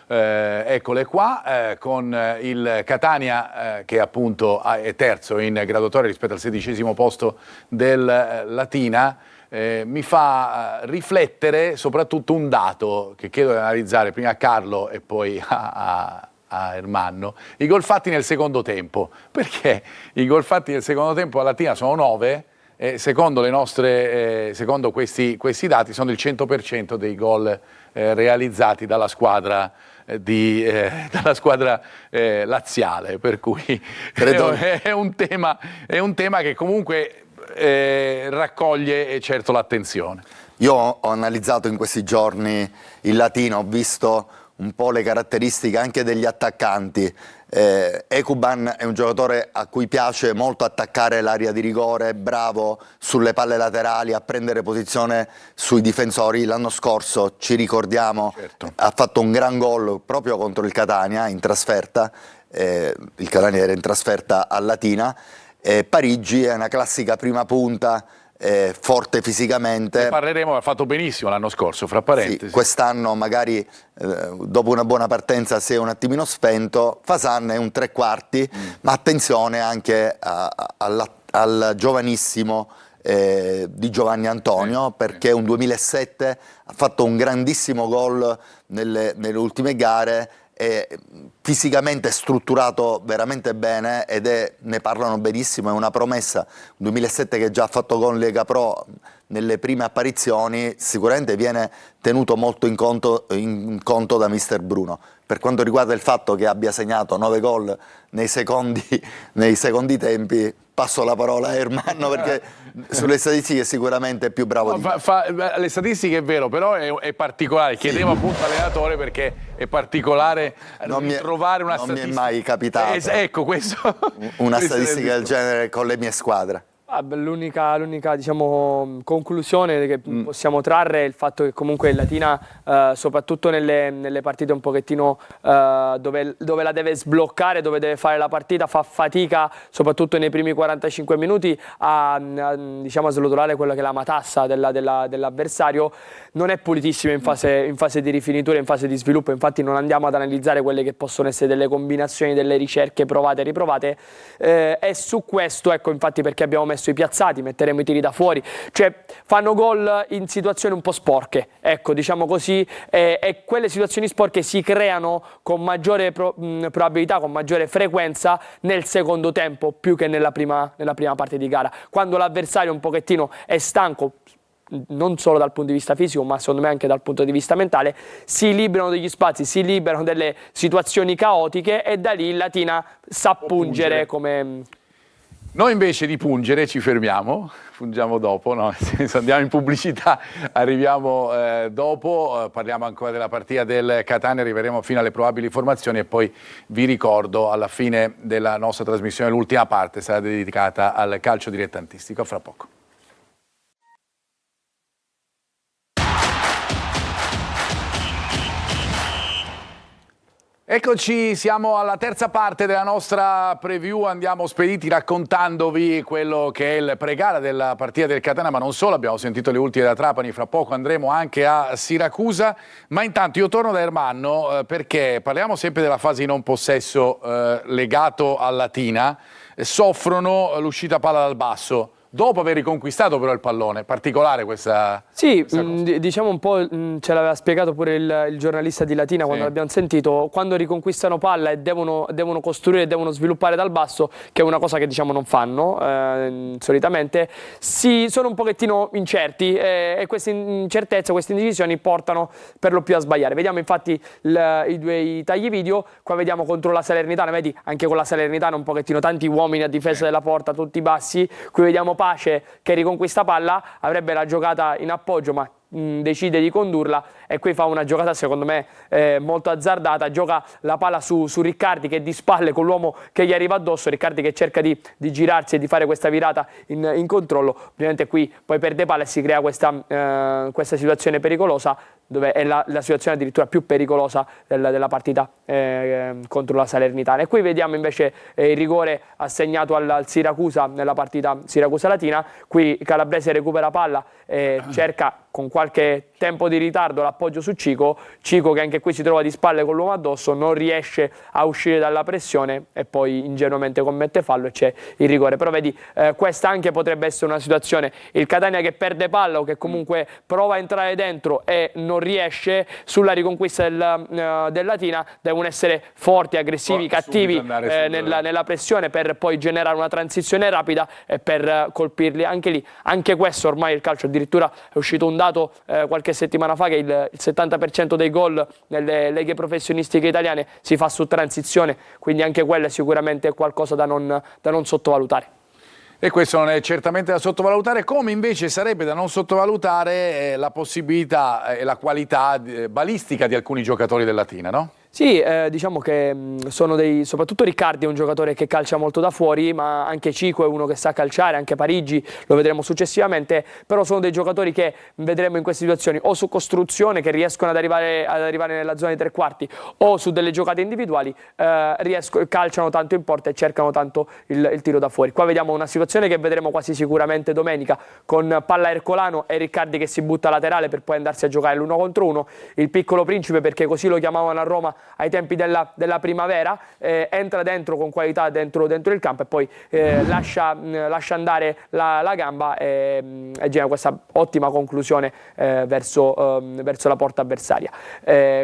Eccole qua, con il Catania che appunto è terzo in graduatoria rispetto al 16° posto del Latina. Mi fa riflettere soprattutto un dato che chiedo di analizzare prima a Carlo e poi a Ermanno: i gol fatti nel secondo tempo, perché i gol fatti nel secondo tempo a Latina sono 9. Secondo questi dati sono il 100% dei gol realizzati dalla squadra laziale, per cui credo è un tema che comunque raccoglie certo l'attenzione. Io ho analizzato in questi giorni il Latino, ho visto un po' le caratteristiche anche degli attaccanti. Ekuban è un giocatore a cui piace molto attaccare l'area di rigore, bravo sulle palle laterali, a prendere posizione sui difensori. L'anno scorso, ci ricordiamo, certo, ha fatto un gran gol proprio contro il Catania in trasferta. Il Catania era in trasferta a Latina. Parigi è una classica prima punta, forte fisicamente. Ne parleremo, ha fatto benissimo l'anno scorso, fra parentesi. Sì, quest'anno magari dopo una buona partenza si è un attimino spento. Fasan è un tre quarti, ma attenzione anche al giovanissimo di Giovanni Antonio, perché è un 2007, ha fatto un grandissimo gol nelle ultime gare, è fisicamente strutturato veramente bene ne parlano benissimo, è una promessa. 2007 che già ha fatto gol in Lega Pro nelle prime apparizioni, sicuramente viene tenuto molto in conto da mister Bruno. Per quanto riguarda il fatto che abbia segnato 9 gol nei secondi tempi, passo la parola a Ermanno, perché sulle statistiche sicuramente è più bravo di me. Le statistiche è vero, però è particolare. Chiedevo appunto all'allenatore perché è particolare trovare una statistica. Non mi è mai capitato ecco, questo. Una statistica del genere con le mie squadre. L'unica diciamo, conclusione che possiamo trarre è il fatto che comunque il Latina, soprattutto nelle partite un pochettino dove la deve sbloccare, dove deve fare la partita, fa fatica soprattutto nei primi 45 minuti a slotolare quella che è la matassa dell'avversario. Non è pulitissima in fase di rifinitura, in fase di sviluppo. Infatti non andiamo ad analizzare quelle che possono essere delle combinazioni, delle ricerche provate e riprovate, e su questo, ecco, infatti perché abbiamo messo i piazzati, metteremo i tiri da fuori, cioè fanno gol in situazioni un po' sporche, ecco, diciamo così, e quelle situazioni sporche si creano con maggiore probabilità, con maggiore frequenza nel secondo tempo più che nella prima parte di gara, quando l'avversario un pochettino è stanco, non solo dal punto di vista fisico, ma secondo me anche dal punto di vista mentale, si liberano degli spazi, si liberano delle situazioni caotiche e da lì il Latina sa pungere come... Noi invece di pungere ci fermiamo, fungiamo dopo, no? Nel senso, andiamo in pubblicità, arriviamo dopo, parliamo ancora della partita del Catania, arriveremo fino alle probabili formazioni e poi vi ricordo alla fine della nostra trasmissione l'ultima parte sarà dedicata al calcio dilettantistico. A fra poco. Eccoci, siamo alla terza parte della nostra preview, andiamo spediti raccontandovi quello che è il pre-gara della partita del Catania, ma non solo, abbiamo sentito le ultime da Trapani, fra poco andremo anche a Siracusa, ma intanto io torno da Ermanno perché parliamo sempre della fase di non possesso legato al Latina, soffrono l'uscita palla dal basso. Dopo aver riconquistato però il pallone, particolare questa cosa. Diciamo un po' ce l'aveva spiegato pure il giornalista di Latina quando l'abbiamo sentito, quando riconquistano palla e devono costruire, devono sviluppare dal basso, che è una cosa che diciamo non fanno solitamente, sono un pochettino incerti e queste incertezze, queste indecisioni portano per lo più a sbagliare. Vediamo infatti i tagli video, qua vediamo contro la Salernitana, vedi anche con la Salernitana un pochettino tanti uomini a difesa della porta, tutti bassi, qui vediamo Pace che riconquista palla, avrebbe la giocata in appoggio ma decide di condurla e qui fa una giocata secondo me molto azzardata, gioca la palla su Riccardi che è di spalle con l'uomo che gli arriva addosso, Riccardi che cerca di girarsi e di fare questa virata in controllo, ovviamente qui poi perde palla e si crea questa situazione pericolosa, dove è la situazione addirittura più pericolosa della partita contro la Salernitana. E qui vediamo invece il rigore assegnato al Siracusa nella partita Siracusa-Latina, qui Calabrese recupera palla e cerca con qualche tempo di ritardo l'appoggio su Cico che anche qui si trova di spalle con l'uomo addosso, non riesce a uscire dalla pressione e poi ingenuamente commette fallo e c'è il rigore. Però vedi, questa anche potrebbe essere una situazione, il Catania che perde palla o che comunque prova a entrare dentro e non riesce, sulla riconquista del Latina devono essere forti, aggressivi, cattivi nella pressione per poi generare una transizione rapida e per colpirli anche lì. Anche questo ormai il calcio, addirittura è uscito un dato qualche settimana fa che il 70% dei gol nelle leghe professionistiche italiane si fa su transizione, quindi anche quello è sicuramente qualcosa da non sottovalutare. E questo non è certamente da sottovalutare, come invece sarebbe da non sottovalutare la possibilità e la qualità balistica di alcuni giocatori del Latina, no? Sì, diciamo che sono soprattutto Riccardi è un giocatore che calcia molto da fuori, ma anche Cico è uno che sa calciare, anche Parigi lo vedremo successivamente, però sono dei giocatori che vedremo in queste situazioni o su costruzione, che riescono ad arrivare nella zona dei tre quarti, o su delle giocate individuali calciano tanto in porta e cercano tanto il tiro da fuori. Qua vediamo una situazione che vedremo quasi sicuramente domenica, con palla Ercolano e Riccardi che si butta laterale per poi andarsi a giocare l'1 contro 1, il piccolo principe perché così lo chiamavano a Roma ai tempi della primavera, entra dentro con qualità dentro il campo e poi lascia andare la gamba e genera questa ottima conclusione verso la porta avversaria.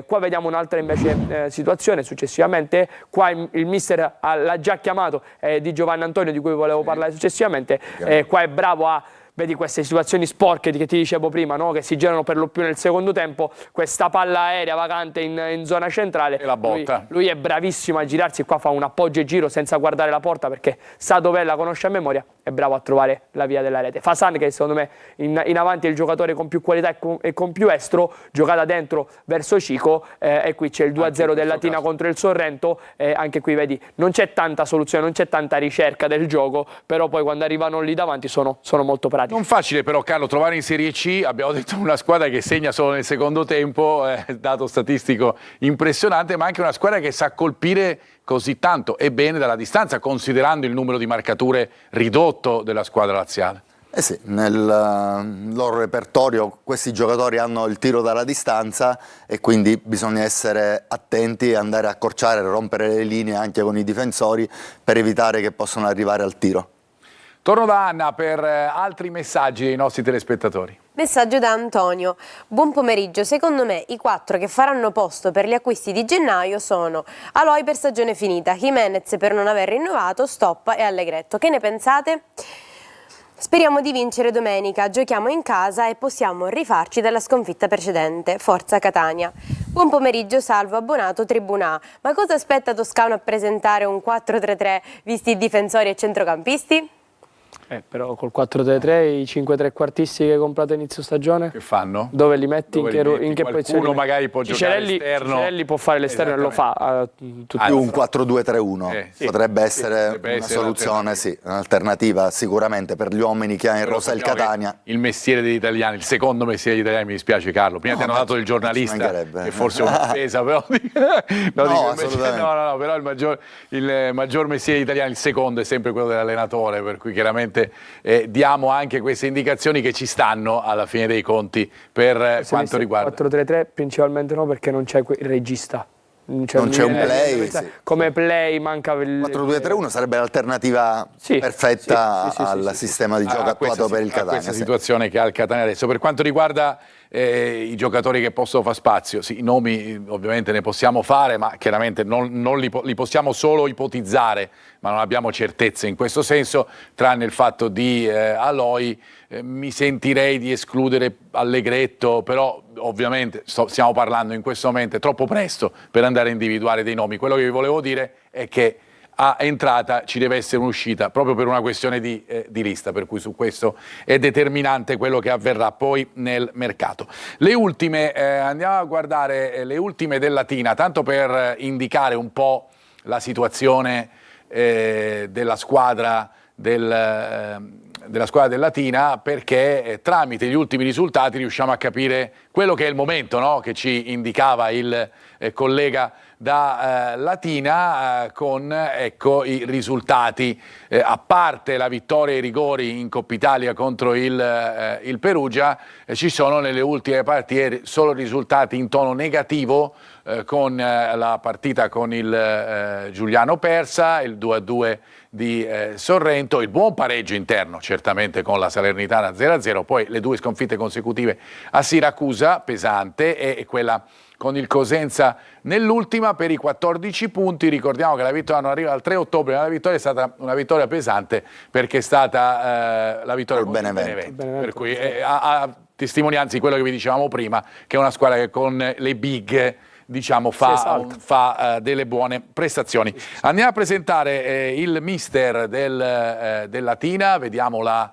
Qua vediamo un'altra invece situazione successivamente, qua il mister l'ha già chiamato, di Giovanni Antonio, di cui volevo parlare successivamente, qua è bravo a... Vedi queste situazioni sporche che ti dicevo prima, no? Che si generano per lo più nel secondo tempo, questa palla aerea vacante in zona centrale, e la botta. Lui è bravissimo a girarsi, qua fa un appoggio e giro senza guardare la porta perché sa dov'è, la conosce a memoria, è bravo a trovare la via della rete. Fasan, che secondo me in avanti è il giocatore con più qualità e con più estro, giocata dentro verso Cico, e qui c'è il 2-0 del Latina contro il Sorrento, anche qui vedi non c'è tanta soluzione, non c'è tanta ricerca del gioco, però poi quando arrivano lì davanti sono molto pratici. Non facile però, Carlo, trovare in Serie C, abbiamo detto, una squadra che segna solo nel secondo tempo, dato statistico impressionante, ma anche una squadra che sa colpire così tanto e bene dalla distanza, considerando il numero di marcature ridotto della squadra laziale. Eh sì, nel loro repertorio questi giocatori hanno il tiro dalla distanza e quindi bisogna essere attenti e andare a accorciare, rompere le linee anche con i difensori per evitare che possano arrivare al tiro. Torno da Anna per altri messaggi dei nostri telespettatori. Messaggio da Antonio. Buon pomeriggio. Secondo me i 4 che faranno posto per gli acquisti di gennaio sono Aloi per stagione finita, Jimenez per non aver rinnovato, Stoppa e Allegretto. Che ne pensate? Speriamo di vincere domenica, giochiamo in casa e possiamo rifarci dalla sconfitta precedente. Forza Catania. Buon pomeriggio Salvo, abbonato Tribuna A. Ma cosa aspetta Toscano a presentare un 4-3-3 visti i difensori e centrocampisti? Però col 4-3-3 i 5 trequartisti che hai comprato a inizio stagione Che fanno? dove li metti? Dove in che posizione? Qualcuno magari può giocare all'esterno. Cicerelli può fare l'esterno e lo fa. Più un 4-2-3-1 sì. potrebbe essere potrebbe una essere soluzione, sì, un'alternativa sicuramente per gli uomini che ha in rosa il Catania. Il mestiere degli italiani, il secondo mestiere degli italiani, mi dispiace Carlo, prima ti hanno dato il giornalista, che forse è un'offesa, però assolutamente. no, però il maggior mestiere degli italiani, il secondo è sempre quello dell'allenatore, per cui chiaramente diamo anche queste indicazioni che ci stanno alla fine dei conti per quanto riguarda 4-3-3 principalmente no, perché non c'è il regista. Non c'è un play, sì. Come play manca il 4-2-3-1 sarebbe l'alternativa perfetta al sistema di gioco attuato per il Catania. Questa situazione che ha il Catania adesso. Per quanto riguarda i giocatori che possono fare spazio, sì, i nomi ovviamente ne possiamo fare, ma chiaramente non li possiamo solo ipotizzare, ma non abbiamo certezze in questo senso, tranne il fatto di Aloi. Mi sentirei di escludere Allegretto, però ovviamente stiamo parlando in questo momento, è troppo presto per andare a individuare dei nomi. Quello che vi volevo dire è che a entrata ci deve essere un'uscita proprio per una questione di lista, per cui su questo è determinante quello che avverrà poi nel mercato. Le ultime, andiamo a guardare le ultime del Latina, tanto per indicare un po' la situazione della squadra della squadra del Latina, perché tramite gli ultimi risultati riusciamo a capire quello che è il momento, no? Che ci indicava il collega da Latina con i risultati, a parte la vittoria ai rigori in Coppa Italia contro il Perugia, ci sono nelle ultime partite solo risultati in tono negativo, con la partita con il Giuliano Persa, il 2-2 di Sorrento, il buon pareggio interno certamente con la Salernitana 0-0, poi le 2 sconfitte consecutive a Siracusa, pesante, e quella con il Cosenza nell'ultima per i 14 punti. Ricordiamo che la vittoria non arriva al 3 ottobre, ma la vittoria è stata una vittoria pesante perché è stata la vittoria con il Benevento. Per cui a testimonianza di quello che vi dicevamo prima, che è una squadra che con le big fa delle buone prestazioni. Andiamo a presentare il mister del Latina, vediamo la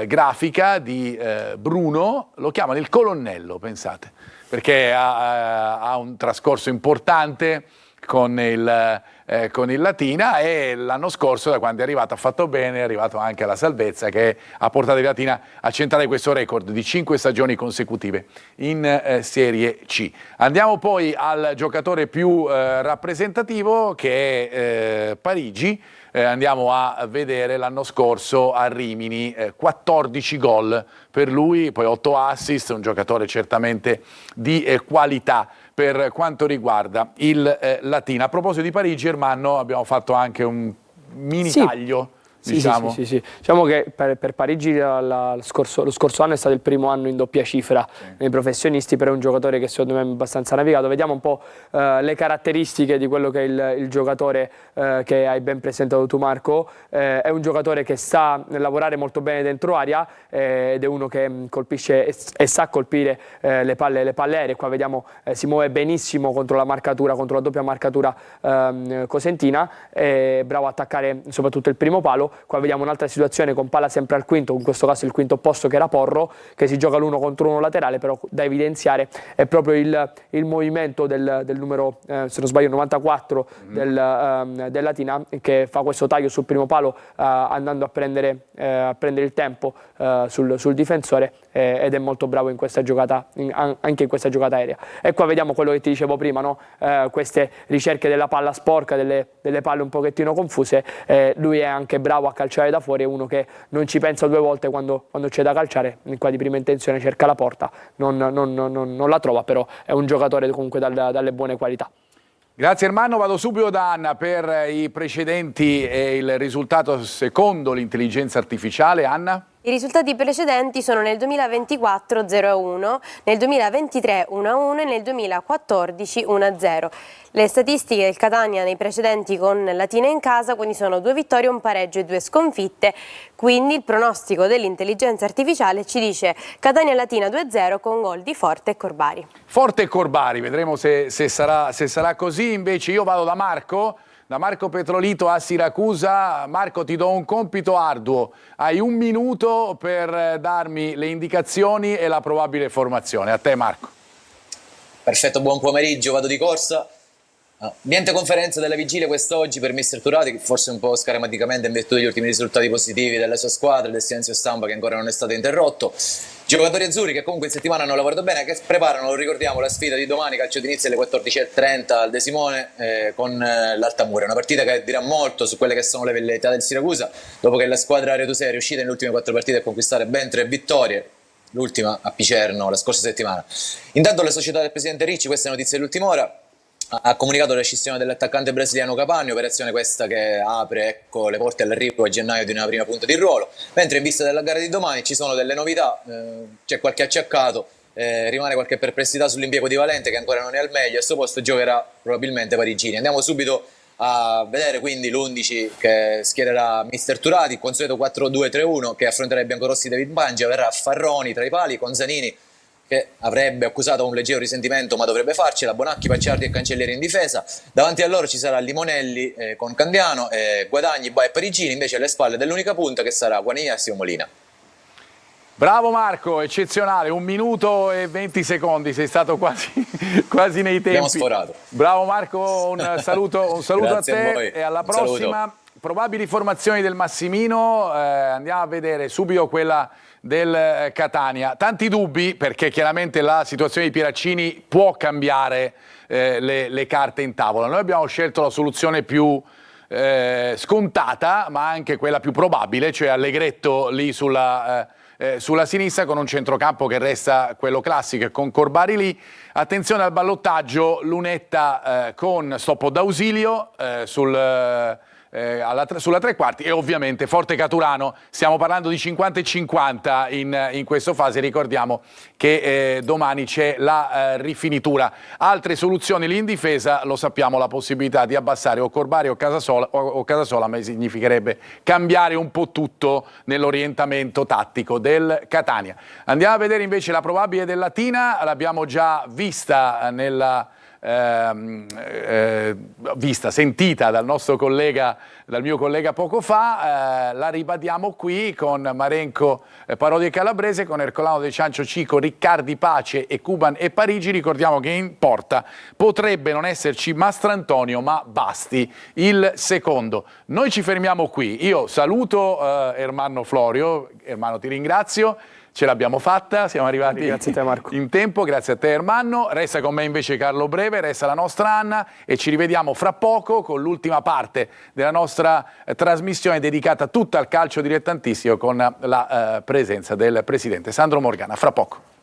grafica di Bruno, lo chiamano il colonnello, pensate, perché ha un trascorso importante con il Latina, e l'anno scorso, da quando è arrivato, ha fatto bene, è arrivato anche alla salvezza, che ha portato il Latina a centrare questo record di 5 stagioni consecutive in Serie C. Andiamo poi al giocatore più rappresentativo, che è Parigi. Andiamo a vedere l'anno scorso a Rimini, 14 gol per lui, poi 8 assist, un giocatore certamente di qualità per quanto riguarda il Latina. A proposito di Parigi, Ermanno, abbiamo fatto anche un mini taglio. Diciamo. Sì. Diciamo che per Parigi lo scorso anno è stato il primo anno in doppia cifra nei professionisti, per un giocatore che secondo me è abbastanza navigato. Vediamo un po' le caratteristiche di quello che è il giocatore che hai ben presentato tu, Marco. È un giocatore che sa lavorare molto bene dentro aria, ed è uno che colpisce e sa colpire le palle aeree. Qua vediamo si muove benissimo contro la marcatura, contro la doppia marcatura cosentina, è bravo a attaccare soprattutto il primo palo. Qua vediamo un'altra situazione con palla sempre al quinto, in questo caso il quinto opposto, che era Porro, che si gioca l'1 contro 1 laterale, però da evidenziare è proprio il movimento del numero, se non sbaglio, 94 del Latina, che fa questo taglio sul primo palo, andando a prendere il tempo sul difensore, ed è molto bravo in questa giocata, anche in questa giocata aerea. E qua vediamo quello che ti dicevo prima, no? Queste ricerche della palla sporca, delle palle un pochettino confuse. Lui è anche bravo a calciare da fuori, è uno che non ci pensa 2 volte quando c'è da calciare. Qua di prima intenzione cerca la porta, non la trova, però è un giocatore comunque dalle buone qualità. Grazie Ermanno, vado subito da Anna per i precedenti e il risultato secondo l'intelligenza artificiale. Anna? I risultati precedenti sono nel 2024 0-1, nel 2023 1-1 e nel 2014 1-0. Le statistiche del Catania nei precedenti con Latina in casa quindi sono 2 vittorie, un pareggio e 2 sconfitte, quindi il pronostico dell'intelligenza artificiale ci dice Catania-Latina 2-0 con gol di Forte e Corbari. Forte e Corbari, vedremo se sarà così. Invece io vado da Marco Petrolito a Siracusa. Marco, ti do un compito arduo, hai 1 minuto per darmi le indicazioni e la probabile formazione. A te Marco. Perfetto, buon pomeriggio, vado di corsa. Niente conferenza della vigilia quest'oggi per mister Turati, che forse un po' scaramanticamente in virtù degli ultimi risultati positivi della sua squadra, del silenzio stampa che ancora non è stato interrotto. Giocatori azzurri che comunque in settimana hanno lavorato bene, che preparano, lo ricordiamo, la sfida di domani, calcio d'inizio alle 14:30 al De Simone con l'Altamura. Una partita che dirà molto su quelle che sono le velleità del Siracusa, dopo che la squadra aretusea è riuscita nelle ultime 4 partite a conquistare ben 3 vittorie, l'ultima a Picerno la scorsa settimana. Intanto la società del presidente Ricci, queste notizie dell'ultima ora, ha comunicato la scissione dell'attaccante brasiliano Cavani, operazione questa che apre le porte all'arrivo a gennaio di una prima punta di ruolo, mentre in vista della gara di domani ci sono delle novità, c'è qualche acciaccato, rimane qualche perplessità sull'impiego di Valente che ancora non è al meglio, a suo posto giocherà probabilmente Parigini. Andiamo subito a vedere quindi l'11 che schiererà mister Turati, il consueto 4-2-3-1 che affronterà i biancorossi David Mangia, verrà Farroni tra i pali con Zanini che avrebbe accusato un leggero risentimento ma dovrebbe farcela, Bonacchi, Pacciardi e Cancellieri in difesa, davanti a loro ci sarà Limonelli con Candiano, Guadagni, Boa e Parigini, invece alle spalle dell'unica punta che sarà Guanigliassi o Molina. Bravo Marco, eccezionale, 1 minuto e 20 secondi, sei stato quasi nei tempi. Abbiamo sforato. Bravo Marco, un saluto a te voi. e alla Un prossima. saluto. Probabili formazioni del Massimino, andiamo a vedere subito quella del Catania. Tanti dubbi perché chiaramente la situazione di Pieraccini può cambiare le carte in tavola. Noi abbiamo scelto la soluzione più scontata ma anche quella più probabile, cioè Allegretto lì sulla sinistra con un centrocampo che resta quello classico e con Corbari lì. Attenzione al ballottaggio, Lunetta con stoppo d'ausilio sulla tre quarti e ovviamente Forte Caturano. Stiamo parlando di 50 e 50 in questa fase. Ricordiamo che domani c'è la rifinitura. Altre soluzioni lì in difesa, lo sappiamo, la possibilità di abbassare o Corbari o Casasola, ma significherebbe cambiare un po' tutto nell'orientamento tattico del Catania. Andiamo a vedere invece la probabile del Latina, l'abbiamo già vista sentita dal mio collega poco fa, la ribadiamo qui con Marenco, Parodi e Calabrese, con Ercolano, De Ciancio, Cico, Riccardi, Pace e Cuban e Parigi. Ricordiamo che in porta potrebbe non esserci Mastrantonio ma Basti il secondo. Noi ci fermiamo qui, io saluto Ermanno Florio. Ermanno, ti ringrazio. Ce l'abbiamo fatta, siamo arrivati Grazie a te, Marco. in tempo, grazie a te Ermanno. Resta con me invece Carlo Breve, resta la nostra Anna e ci rivediamo fra poco con l'ultima parte della nostra trasmissione dedicata tutta al calcio dilettantistico con la presenza del presidente Sandro Morgana. Fra poco.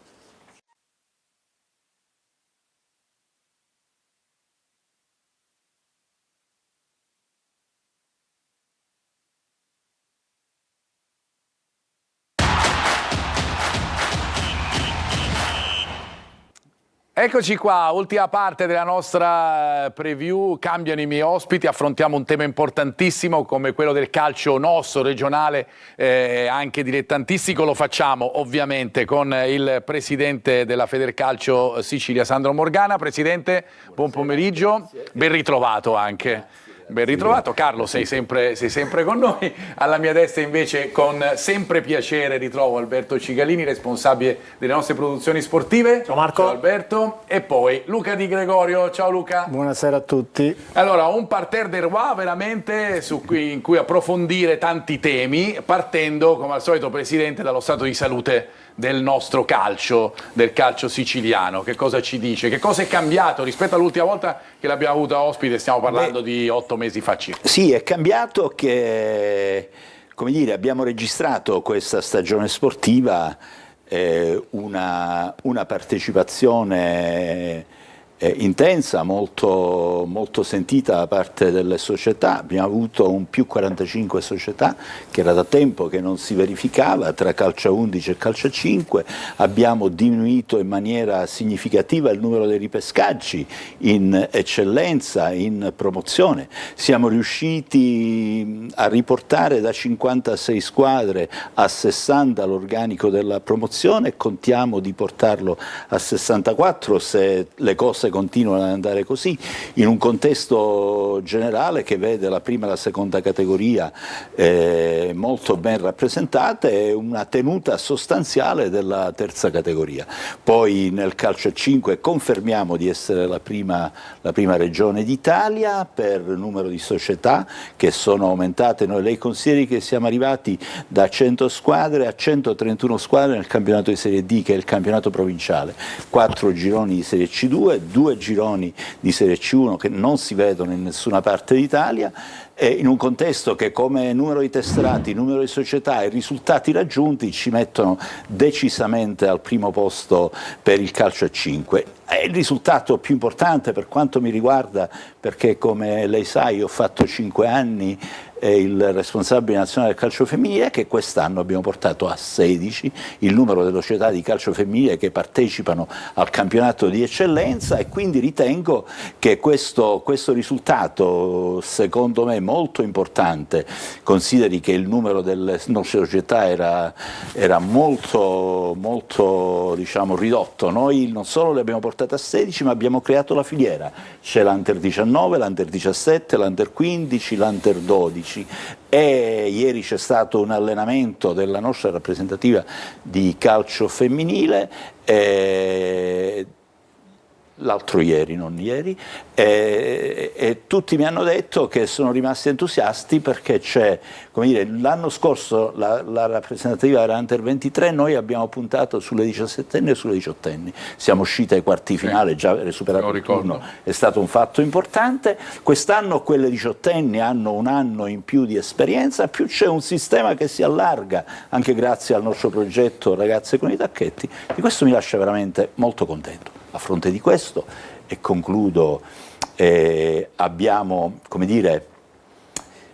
Eccoci qua, ultima parte della nostra preview. Cambiano i miei ospiti, affrontiamo un tema importantissimo come quello del calcio nostro, regionale, anche dilettantistico. Lo facciamo ovviamente con il presidente della Federcalcio Sicilia, Sandro Morgana. Presidente, buon pomeriggio, ben ritrovato anche. Ben ritrovato, Carlo, sei sempre con noi. Alla mia destra invece con sempre piacere ritrovo Alberto Cigalini, responsabile delle nostre produzioni sportive. Ciao Marco. Ciao Alberto. E poi Luca Di Gregorio. Ciao Luca. Buonasera a tutti. Allora, un parterre de roi veramente in cui approfondire tanti temi, partendo come al solito, Presidente, dallo stato di salute del nostro calcio, del calcio siciliano. Che cosa ci dice? Che cosa è cambiato rispetto all'ultima volta che l'abbiamo avuta ospite? Stiamo parlando di 8 mesi fa circa. Sì, è cambiato che, come dire, abbiamo registrato questa stagione sportiva una partecipazione intensa, molto, molto sentita da parte delle società. Abbiamo avuto un più 45 società, che era da tempo che non si verificava, tra calcio a 11 e calcio a 5. Abbiamo diminuito in maniera significativa il numero dei ripescaggi in eccellenza, in promozione. Siamo riusciti a riportare da 56 squadre a 60 l'organico della promozione e contiamo di portarlo a 64 se le cose continuano ad andare così, in un contesto generale che vede la prima e la seconda categoria molto ben rappresentate e una tenuta sostanziale della terza categoria. Poi nel calcio a 5 confermiamo di essere la prima regione d'Italia per numero di società che sono aumentate. Lei consideri che siamo arrivati da 100 squadre a 131 squadre nel campionato di Serie D, che è il campionato provinciale, 4 gironi di Serie C2, 2 gironi di Serie C1 che non si vedono in nessuna parte d'Italia, e in un contesto che come numero di tesserati, numero di società e risultati raggiunti ci mettono decisamente al primo posto per il calcio a 5. È il risultato più importante per quanto mi riguarda, perché come lei sa io ho fatto 5 anni il responsabile nazionale del calcio femminile, che quest'anno abbiamo portato a 16 il numero delle società di calcio femminile che partecipano al campionato di eccellenza, e quindi ritengo che questo risultato, secondo me molto importante, consideri che il numero delle nostre società era molto, molto diciamo, ridotto. Noi non solo le abbiamo portate a 16, ma abbiamo creato la filiera. C'è l'Under 19, l'Under 17, l'Under 15, l'Under 12. E ieri c'è stato un allenamento della nostra rappresentativa di calcio femminile, l'altro ieri, non ieri, e tutti mi hanno detto che sono rimasti entusiasti perché c'è, come dire, l'anno scorso la rappresentativa era Under 23, noi abbiamo puntato sulle 17enni e sulle 18enni, siamo usciti ai quarti finale, già superato il turno, è stato un fatto importante. Quest'anno quelle 18enni hanno un anno in più di esperienza, più c'è un sistema che si allarga, anche grazie al nostro progetto Ragazze con i Tacchetti, di questo mi lascia veramente molto contento. A fronte di questo, e concludo, abbiamo, come dire,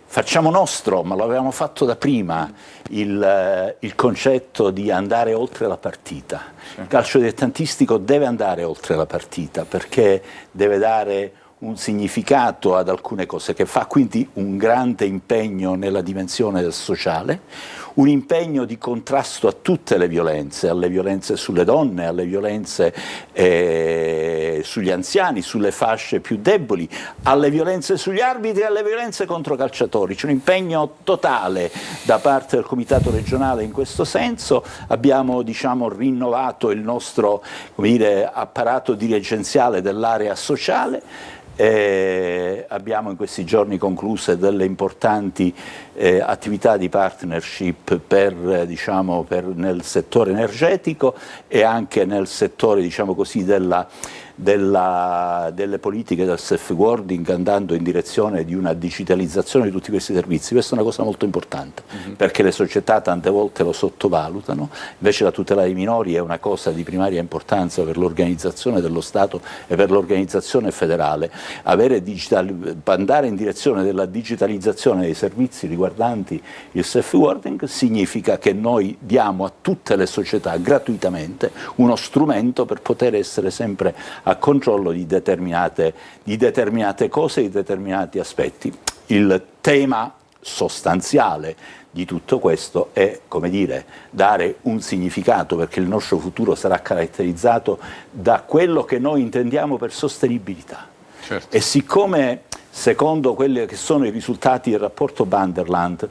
facciamo nostro, ma lo avevamo fatto da prima, il concetto di andare oltre la partita. Il calcio dilettantistico deve andare oltre la partita perché deve dare un significato ad alcune cose che fa, quindi un grande impegno nella dimensione del sociale, un impegno di contrasto a tutte le violenze, alle violenze sulle donne, alle violenze sugli anziani, sulle fasce più deboli, alle violenze sugli arbitri e alle violenze contro calciatori. C'è un impegno totale da parte del Comitato regionale in questo senso. Abbiamo, diciamo, rinnovato il nostro, come dire, apparato dirigenziale dell'area sociale. Abbiamo in questi giorni concluse delle importanti attività di partnership nel settore energetico e anche nel settore, diciamo così, delle politiche del safeguarding, andando in direzione di una digitalizzazione di tutti questi servizi. Questa è una cosa molto importante perché le società tante volte lo sottovalutano, invece la tutela dei minori è una cosa di primaria importanza per l'organizzazione dello Stato e per l'organizzazione federale. Andare in direzione della digitalizzazione dei servizi riguardanti il safeguarding significa che noi diamo a tutte le società gratuitamente uno strumento per poter essere sempre a controllo di determinate cose, di determinati aspetti. Il tema sostanziale di tutto questo è, come dire, dare un significato, perché il nostro futuro sarà caratterizzato da quello che noi intendiamo per sostenibilità. Certo. E siccome, secondo quelli che sono i risultati del rapporto Banderland,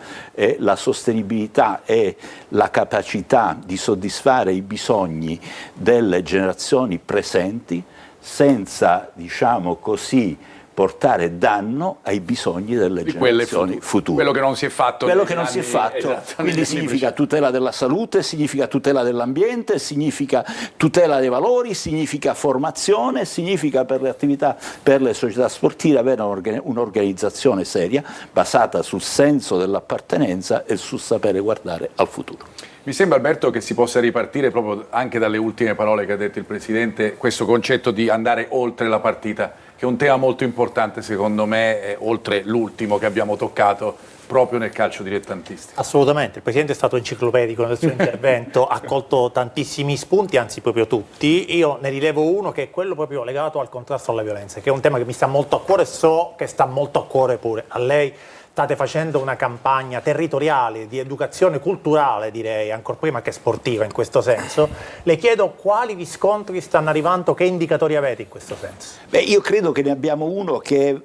la sostenibilità è la capacità di soddisfare i bisogni delle generazioni presenti senza, diciamo così, portare danno ai bisogni delle generazioni future. Quello che non si è fatto. Quello che non si è fatto, quindi significa tutela della salute, significa tutela dell'ambiente, significa tutela dei valori, significa formazione, significa per le attività, per le società sportive avere un'organizzazione seria basata sul senso dell'appartenenza e sul sapere guardare al futuro. Mi sembra, Alberto, che si possa ripartire proprio anche dalle ultime parole che ha detto il Presidente, questo concetto di andare oltre la partita, che è un tema molto importante secondo me, oltre l'ultimo che abbiamo toccato, proprio nel calcio dilettantistico. Assolutamente, il Presidente è stato enciclopedico nel suo intervento, ha colto tantissimi spunti, anzi proprio tutti. Io ne rilevo uno che è quello proprio legato al contrasto alla violenza, che è un tema che mi sta molto a cuore e so che sta molto a cuore pure a lei. State facendo una campagna territoriale di educazione culturale, direi, ancor prima che sportiva in questo senso. Le chiedo quali riscontri stanno arrivando, che indicatori avete in questo senso? Beh, io credo che ne abbiamo uno che è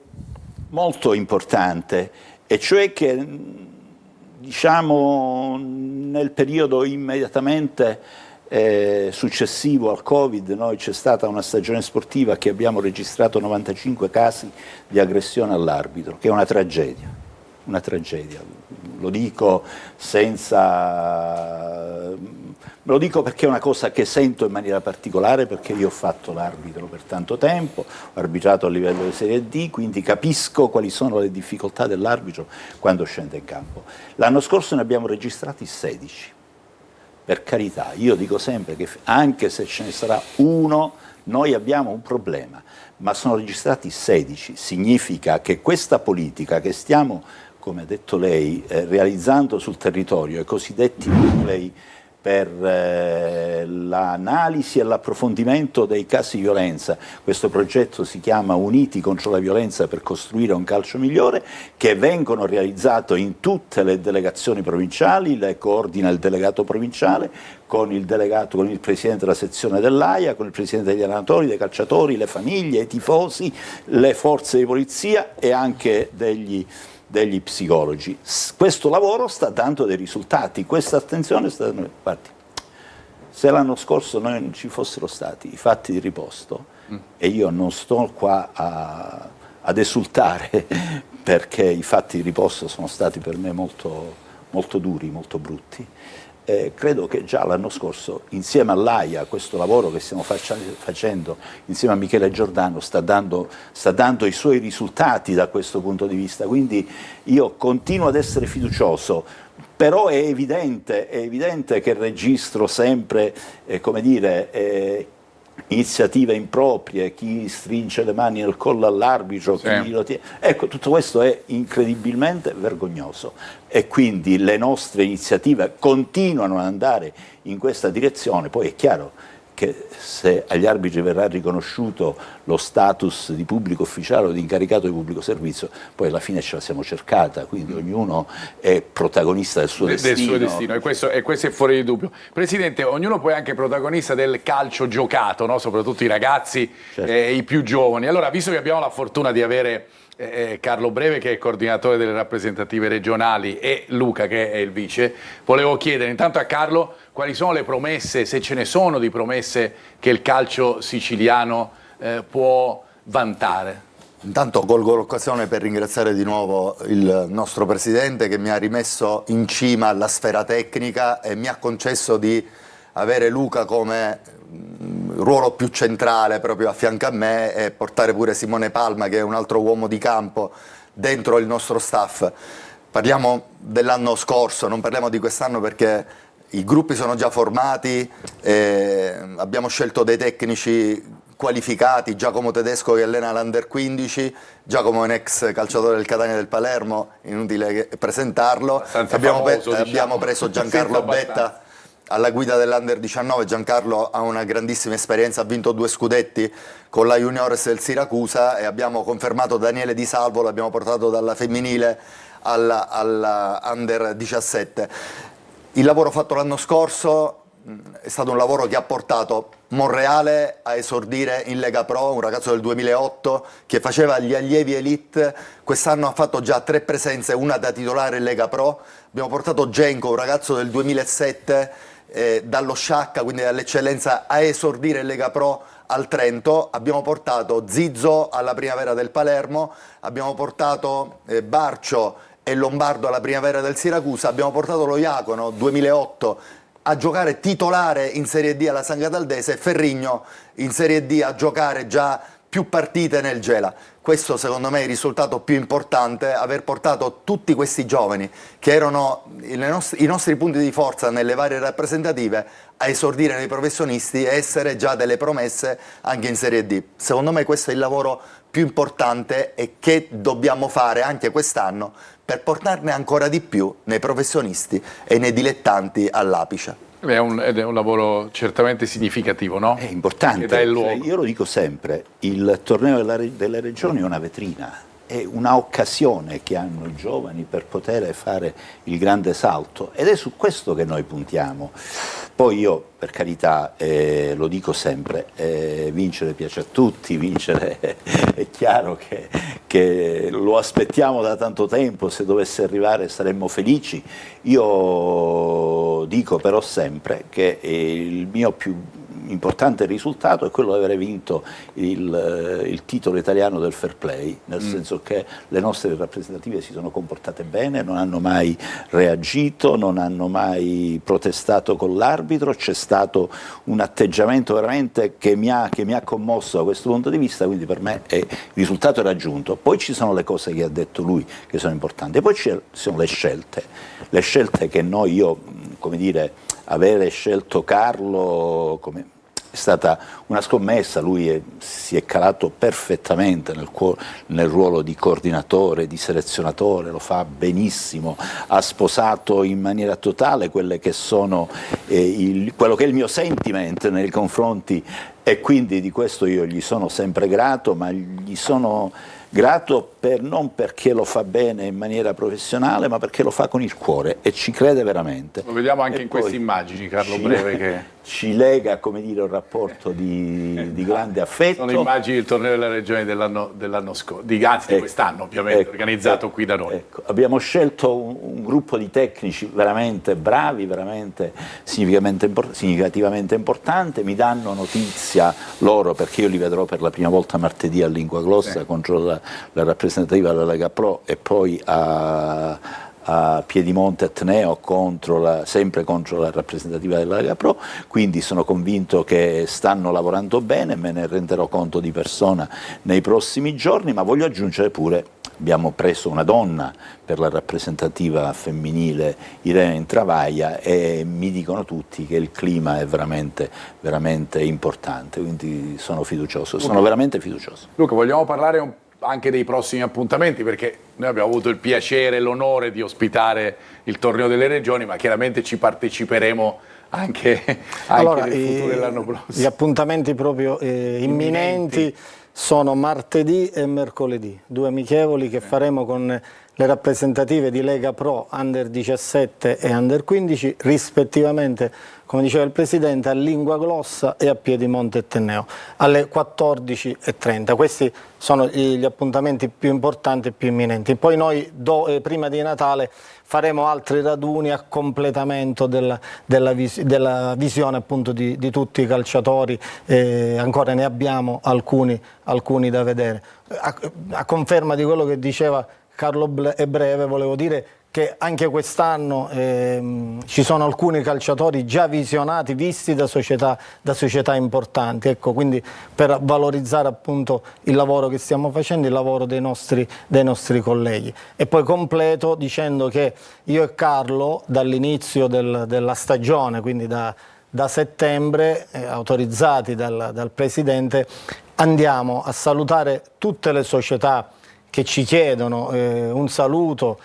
molto importante, e cioè che, diciamo, nel periodo immediatamente successivo al Covid, noi c'è stata una stagione sportiva che abbiamo registrato 95 casi di aggressione all'arbitro, che è una tragedia. Una tragedia, lo dico lo dico perché è una cosa che sento in maniera particolare, perché io ho fatto l'arbitro per tanto tempo, ho arbitrato a livello di Serie D, quindi capisco quali sono le difficoltà dell'arbitro quando scende in campo. L'anno scorso ne abbiamo registrati 16, per carità, io dico sempre che anche se ce ne sarà uno, noi abbiamo un problema, ma sono registrati 16, significa che questa politica che stiamo, come ha detto lei, realizzando sul territorio, i cosiddetti nuclei per l'analisi e l'approfondimento dei casi di violenza. Questo progetto si chiama Uniti contro la violenza per costruire un calcio migliore, che vengono realizzato in tutte le delegazioni provinciali, le coordina il delegato provinciale, con il delegato, con il presidente della sezione dell'AIA, con il presidente degli allenatori, dei calciatori, le famiglie, i tifosi, le forze di polizia e anche degli psicologi. Questo lavoro sta dando dei risultati, questa attenzione sta dando. Infatti, se l'anno scorso noi non ci fossero stati i fatti di riposto, e io non sto qua ad esultare perché i fatti di riposto sono stati per me molto, molto duri, molto brutti, credo che già l'anno scorso, insieme all'AIA, questo lavoro che stiamo facendo insieme a Michele Giordano sta dando i suoi risultati da questo punto di vista. Quindi io continuo ad essere fiducioso, però è evidente che registro sempre, come dire, iniziative improprie, chi stringe le mani nel collo all'arbitro, sì, chi lo tiene. Ecco, tutto questo è incredibilmente vergognoso, e quindi le nostre iniziative continuano ad andare in questa direzione. Poi è chiaro che se agli arbitri verrà riconosciuto lo status di pubblico ufficiale o di incaricato di pubblico servizio, poi alla fine ce la siamo cercata, quindi ognuno è protagonista del suo destino. Del suo destino, e questo è fuori di dubbio. Presidente, ognuno poi è anche protagonista del calcio giocato, no? Soprattutto i ragazzi, certo, i più giovani. Allora, visto che abbiamo la fortuna di avere Carlo Breve, che è coordinatore delle rappresentative regionali, e Luca, che è il vice, volevo chiedere intanto a Carlo quali sono le promesse, se ce ne sono di promesse, che il calcio siciliano può vantare. Intanto colgo l'occasione per ringraziare di nuovo il nostro Presidente, che mi ha rimesso in cima alla sfera tecnica e mi ha concesso di avere Luca come ruolo più centrale proprio a fianco a me, e portare pure Simone Palma, che è un altro uomo di campo, dentro il nostro staff. Parliamo dell'anno scorso, non parliamo di quest'anno, perché i gruppi sono già formati, abbiamo scelto dei tecnici qualificati, Giacomo Tedesco che allena l'Under 15, Giacomo è un ex calciatore del Catania del Palermo, inutile presentarlo, abbiamo preso Giancarlo Betta alla guida dell'Under 19. Giancarlo ha una grandissima esperienza, ha vinto 2 scudetti con la Juniores del Siracusa, e abbiamo confermato Daniele Di Salvo, l'abbiamo portato dalla femminile alla Under 17. Il lavoro fatto l'anno scorso è stato un lavoro che ha portato Monreale a esordire in Lega Pro, un ragazzo del 2008 che faceva gli allievi elite, quest'anno ha fatto già 3 presenze, una da titolare in Lega Pro. Abbiamo portato Genco, un ragazzo del 2007 dallo Sciacca, quindi dall'eccellenza, a esordire in Lega Pro al Trento. Abbiamo portato Zizzo alla Primavera del Palermo, abbiamo portato Barcio e Lombardo alla Primavera del Siracusa, abbiamo portato lo Iacono 2008 a giocare titolare in Serie D alla San Cataldese, e Ferrigno in Serie D a giocare già più partite nel Gela. Questo secondo me è il risultato più importante, aver portato tutti questi giovani che erano i nostri punti di forza nelle varie rappresentative a esordire nei professionisti e essere già delle promesse anche in Serie D. Secondo me questo è il lavoro più importante e che dobbiamo fare anche quest'anno per portarne ancora di più nei professionisti e nei dilettanti all'apice. Ed è un lavoro certamente significativo, no? È importante. Che dà il luogo. Io lo dico sempre, il torneo delle regioni è una vetrina, è un'occasione che hanno i giovani per poter fare il grande salto ed è su questo che noi puntiamo. Poi io, per carità, lo dico sempre, vincere piace a tutti, vincere è chiaro che lo aspettiamo da tanto tempo, se dovesse arrivare saremmo felici. Io dico però sempre che il mio più importante risultato è quello di aver vinto il titolo italiano del fair play, nel senso che le nostre rappresentative si sono comportate bene, non hanno mai reagito, non hanno mai protestato con l'arbitro, c'è stato un atteggiamento veramente che mi ha commosso da questo punto di vista, quindi per me il risultato è raggiunto. Poi ci sono le cose che ha detto lui che sono importanti e poi ci sono le scelte che come dire, avere scelto Carlo è stata una scommessa, lui si è calato perfettamente nel ruolo di coordinatore, di selezionatore, lo fa benissimo, ha sposato in maniera totale quelle che sono quello che è il mio sentiment nei confronti e quindi di questo io gli sono sempre grato, ma gli sono grato non perché lo fa bene in maniera professionale, ma perché lo fa con il cuore e ci crede veramente. Lo vediamo anche in queste immagini, Carlo Breve, che ci lega, come dire, un rapporto di grande affetto. sono immagini del torneo della regione dell'anno scorso, anzi di quest'anno ovviamente, organizzato qui da noi. Ecco, abbiamo scelto un gruppo di tecnici veramente bravi, veramente significativamente importante, mi danno notizia loro perché io li vedrò per la prima volta martedì a Lingua Glossa contro la rappresentativa della Lega Pro e poi a Piedimonte Etneo sempre contro la rappresentativa della Lega Pro, quindi sono convinto che stanno lavorando bene, me ne renderò conto di persona nei prossimi giorni, ma voglio aggiungere pure, abbiamo preso una donna per la rappresentativa femminile, Irene Intravaglia, e mi dicono tutti che il clima è veramente, veramente importante, quindi sono fiducioso, sono veramente fiducioso. Luca, vogliamo parlare anche dei prossimi appuntamenti, perché noi abbiamo avuto il piacere e l'onore di ospitare il torneo delle regioni, ma chiaramente ci parteciperemo anche nel futuro dell'anno prossimo. Gli appuntamenti proprio imminenti sono martedì e mercoledì, 2 amichevoli che faremo con le rappresentative di Lega Pro Under 17 e Under 15, rispettivamente, come diceva il Presidente, a Lingua Glossa e a Piedimonte Etneo, alle 14:30. Questi sono gli appuntamenti più importanti e più imminenti. Poi noi, prima di Natale, faremo altri raduni a completamento della visione appunto di tutti i calciatori, ancora ne abbiamo alcuni da vedere. A conferma di quello che diceva Carlo Breve, volevo dire che anche quest'anno ci sono alcuni calciatori già visionati, visti da società importanti, ecco, quindi per valorizzare appunto il lavoro che stiamo facendo, il lavoro dei nostri colleghi. E poi completo dicendo che io e Carlo dall'inizio della stagione, quindi da settembre, autorizzati dal Presidente, andiamo a salutare tutte le società che ci chiedono un saluto,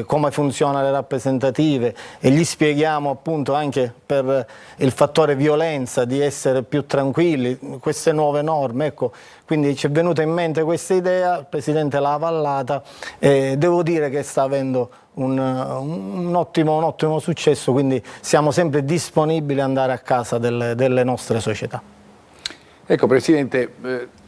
come funzionano le rappresentative, e gli spieghiamo appunto anche per il fattore violenza di essere più tranquilli, queste nuove norme, ecco. Quindi ci è venuta in mente questa idea, il Presidente l'ha avallata e devo dire che sta avendo un ottimo successo, quindi siamo sempre disponibili ad andare a casa delle nostre società. Ecco Presidente,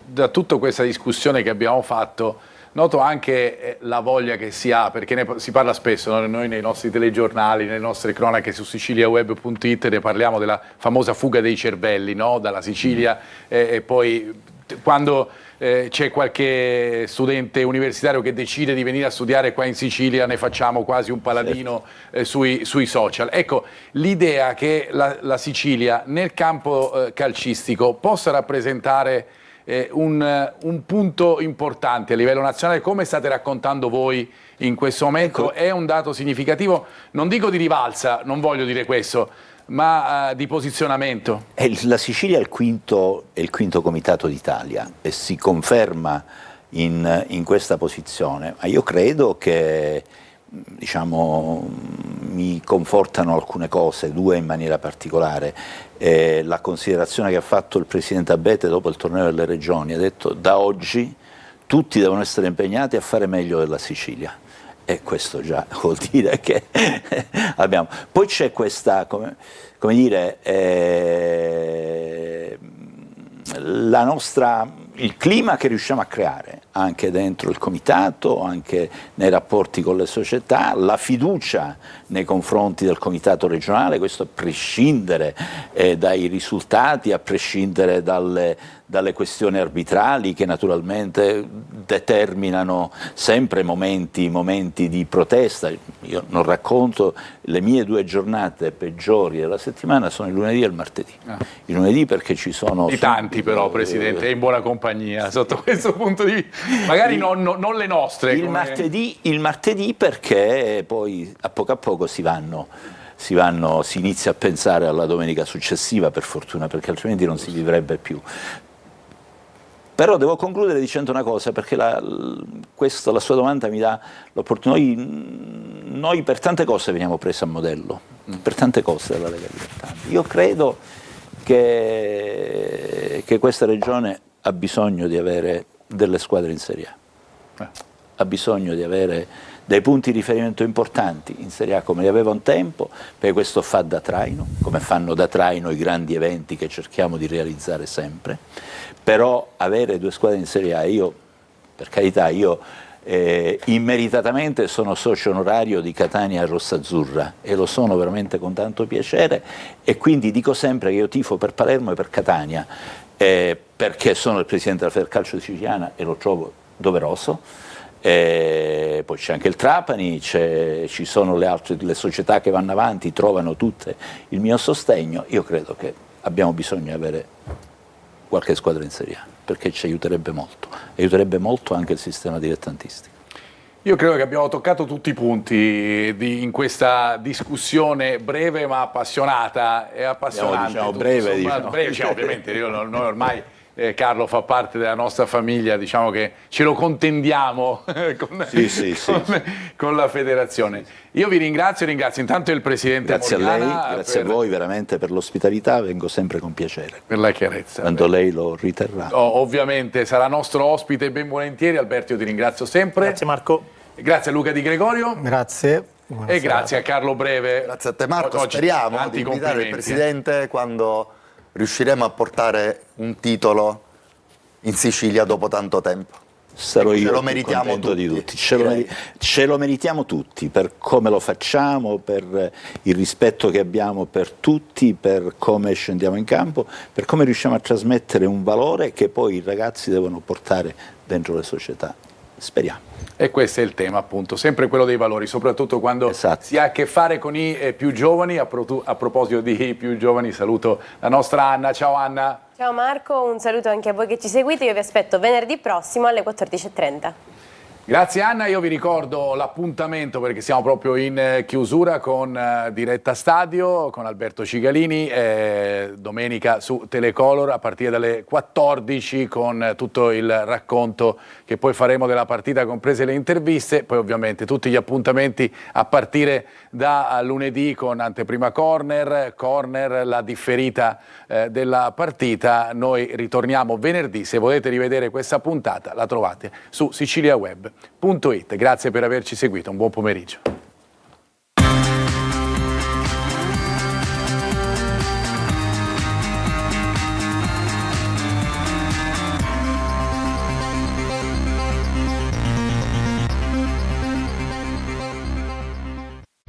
da tutta questa discussione che abbiamo fatto, noto anche la voglia che si ha, perché si parla spesso, no? Noi nei nostri telegiornali, nelle nostre cronache su siciliaweb.it ne parliamo della famosa fuga dei cervelli, no? Dalla Sicilia e poi quando c'è qualche studente universitario che decide di venire a studiare qua in Sicilia ne facciamo quasi un paladino sui social. Ecco, l'idea che la Sicilia nel campo calcistico possa rappresentare un punto importante a livello nazionale. Come state raccontando voi in questo momento? È un dato significativo, non dico di rivalsa, non voglio dire questo, ma di posizionamento. La Sicilia è il quinto comitato d'Italia e si conferma in questa posizione, ma io credo che, diciamo, mi confortano alcune cose, due in maniera particolare. La considerazione che ha fatto il Presidente Abete dopo il torneo delle regioni, ha detto: da oggi tutti devono essere impegnati a fare meglio della Sicilia. E questo già vuol dire che abbiamo. Poi c'è questa, come dire, il clima che riusciamo a creare anche dentro il comitato, anche nei rapporti con le società, la fiducia nei confronti del comitato regionale, questo a prescindere dai risultati, a prescindere dalle questioni arbitrali che naturalmente determinano sempre momenti di protesta. Io non racconto, le mie 2 giornate peggiori della settimana sono il lunedì e il martedì. Il lunedì perché ci sono... Di tanti però, Presidente, è in buona compagnia sotto questo punto di vista. Magari non le nostre. Il martedì perché poi a poco si inizia a pensare alla domenica successiva, per fortuna, perché altrimenti non si vivrebbe più. Però devo concludere dicendo una cosa, perché la sua domanda mi dà l'opportunità. Noi per tante cose veniamo presi a modello, per tante cose della Lega Libertà. Io credo che questa regione ha bisogno di avere delle squadre in Serie A, ha bisogno di avere dei punti di riferimento importanti in Serie A come li aveva un tempo, perché questo fa da traino, come fanno da traino i grandi eventi che cerchiamo di realizzare sempre. Però avere 2 squadre in Serie A, io, per carità, immeritatamente sono socio onorario di Catania e Rossazzurra e lo sono veramente con tanto piacere, e quindi dico sempre che io tifo per Palermo e per Catania, perché sono il presidente della Federcalcio Siciliana e lo trovo doveroso. Poi c'è anche il Trapani, ci sono le società che vanno avanti, trovano tutte il mio sostegno. Io credo che abbiamo bisogno di avere qualche squadra in Serie A, perché ci aiuterebbe molto anche il sistema dilettantistico. Io credo che abbiamo toccato tutti i punti in questa discussione breve ma appassionata e appassionante. Diciamo breve, cioè, ovviamente noi ormai Carlo fa parte della nostra famiglia, diciamo che ce lo contendiamo con la federazione. Io vi ringrazio intanto il Presidente Grazie Morgana, a lei, grazie a voi veramente per l'ospitalità, vengo sempre con piacere. Per la chiarezza. Quando lei lo riterrà. Ovviamente sarà nostro ospite ben volentieri. Alberto, io ti ringrazio sempre. Grazie Marco. Grazie a Luca Di Gregorio. Grazie. E grazie a Carlo Breve. Grazie a te Marco, speriamo di invitare il Presidente quando riusciremo a portare un titolo in Sicilia dopo tanto tempo. Sarò io ce lo meritiamo tutti. Ce lo meritiamo tutti, per come lo facciamo, per il rispetto che abbiamo per tutti, per come scendiamo in campo, per come riusciamo a trasmettere un valore che poi i ragazzi devono portare dentro le società. Speriamo. E questo è il tema, appunto, sempre quello dei valori, soprattutto quando si ha a che fare con i più giovani. A proposito di più giovani, saluto la nostra Anna. Ciao Anna. Ciao Marco, un saluto anche a voi che ci seguite. Io vi aspetto venerdì prossimo alle 14:30. Grazie Anna, io vi ricordo l'appuntamento perché siamo proprio in chiusura con Diretta Stadio con Alberto Cigalini, domenica su Telecolor a partire dalle 14 con tutto il racconto che poi faremo della partita, comprese le interviste, poi ovviamente tutti gli appuntamenti a partire da lunedì con anteprima corner, la differita della partita. Noi ritorniamo venerdì, se volete rivedere questa puntata la trovate su siciliaweb.it. Grazie per averci seguito, un buon pomeriggio.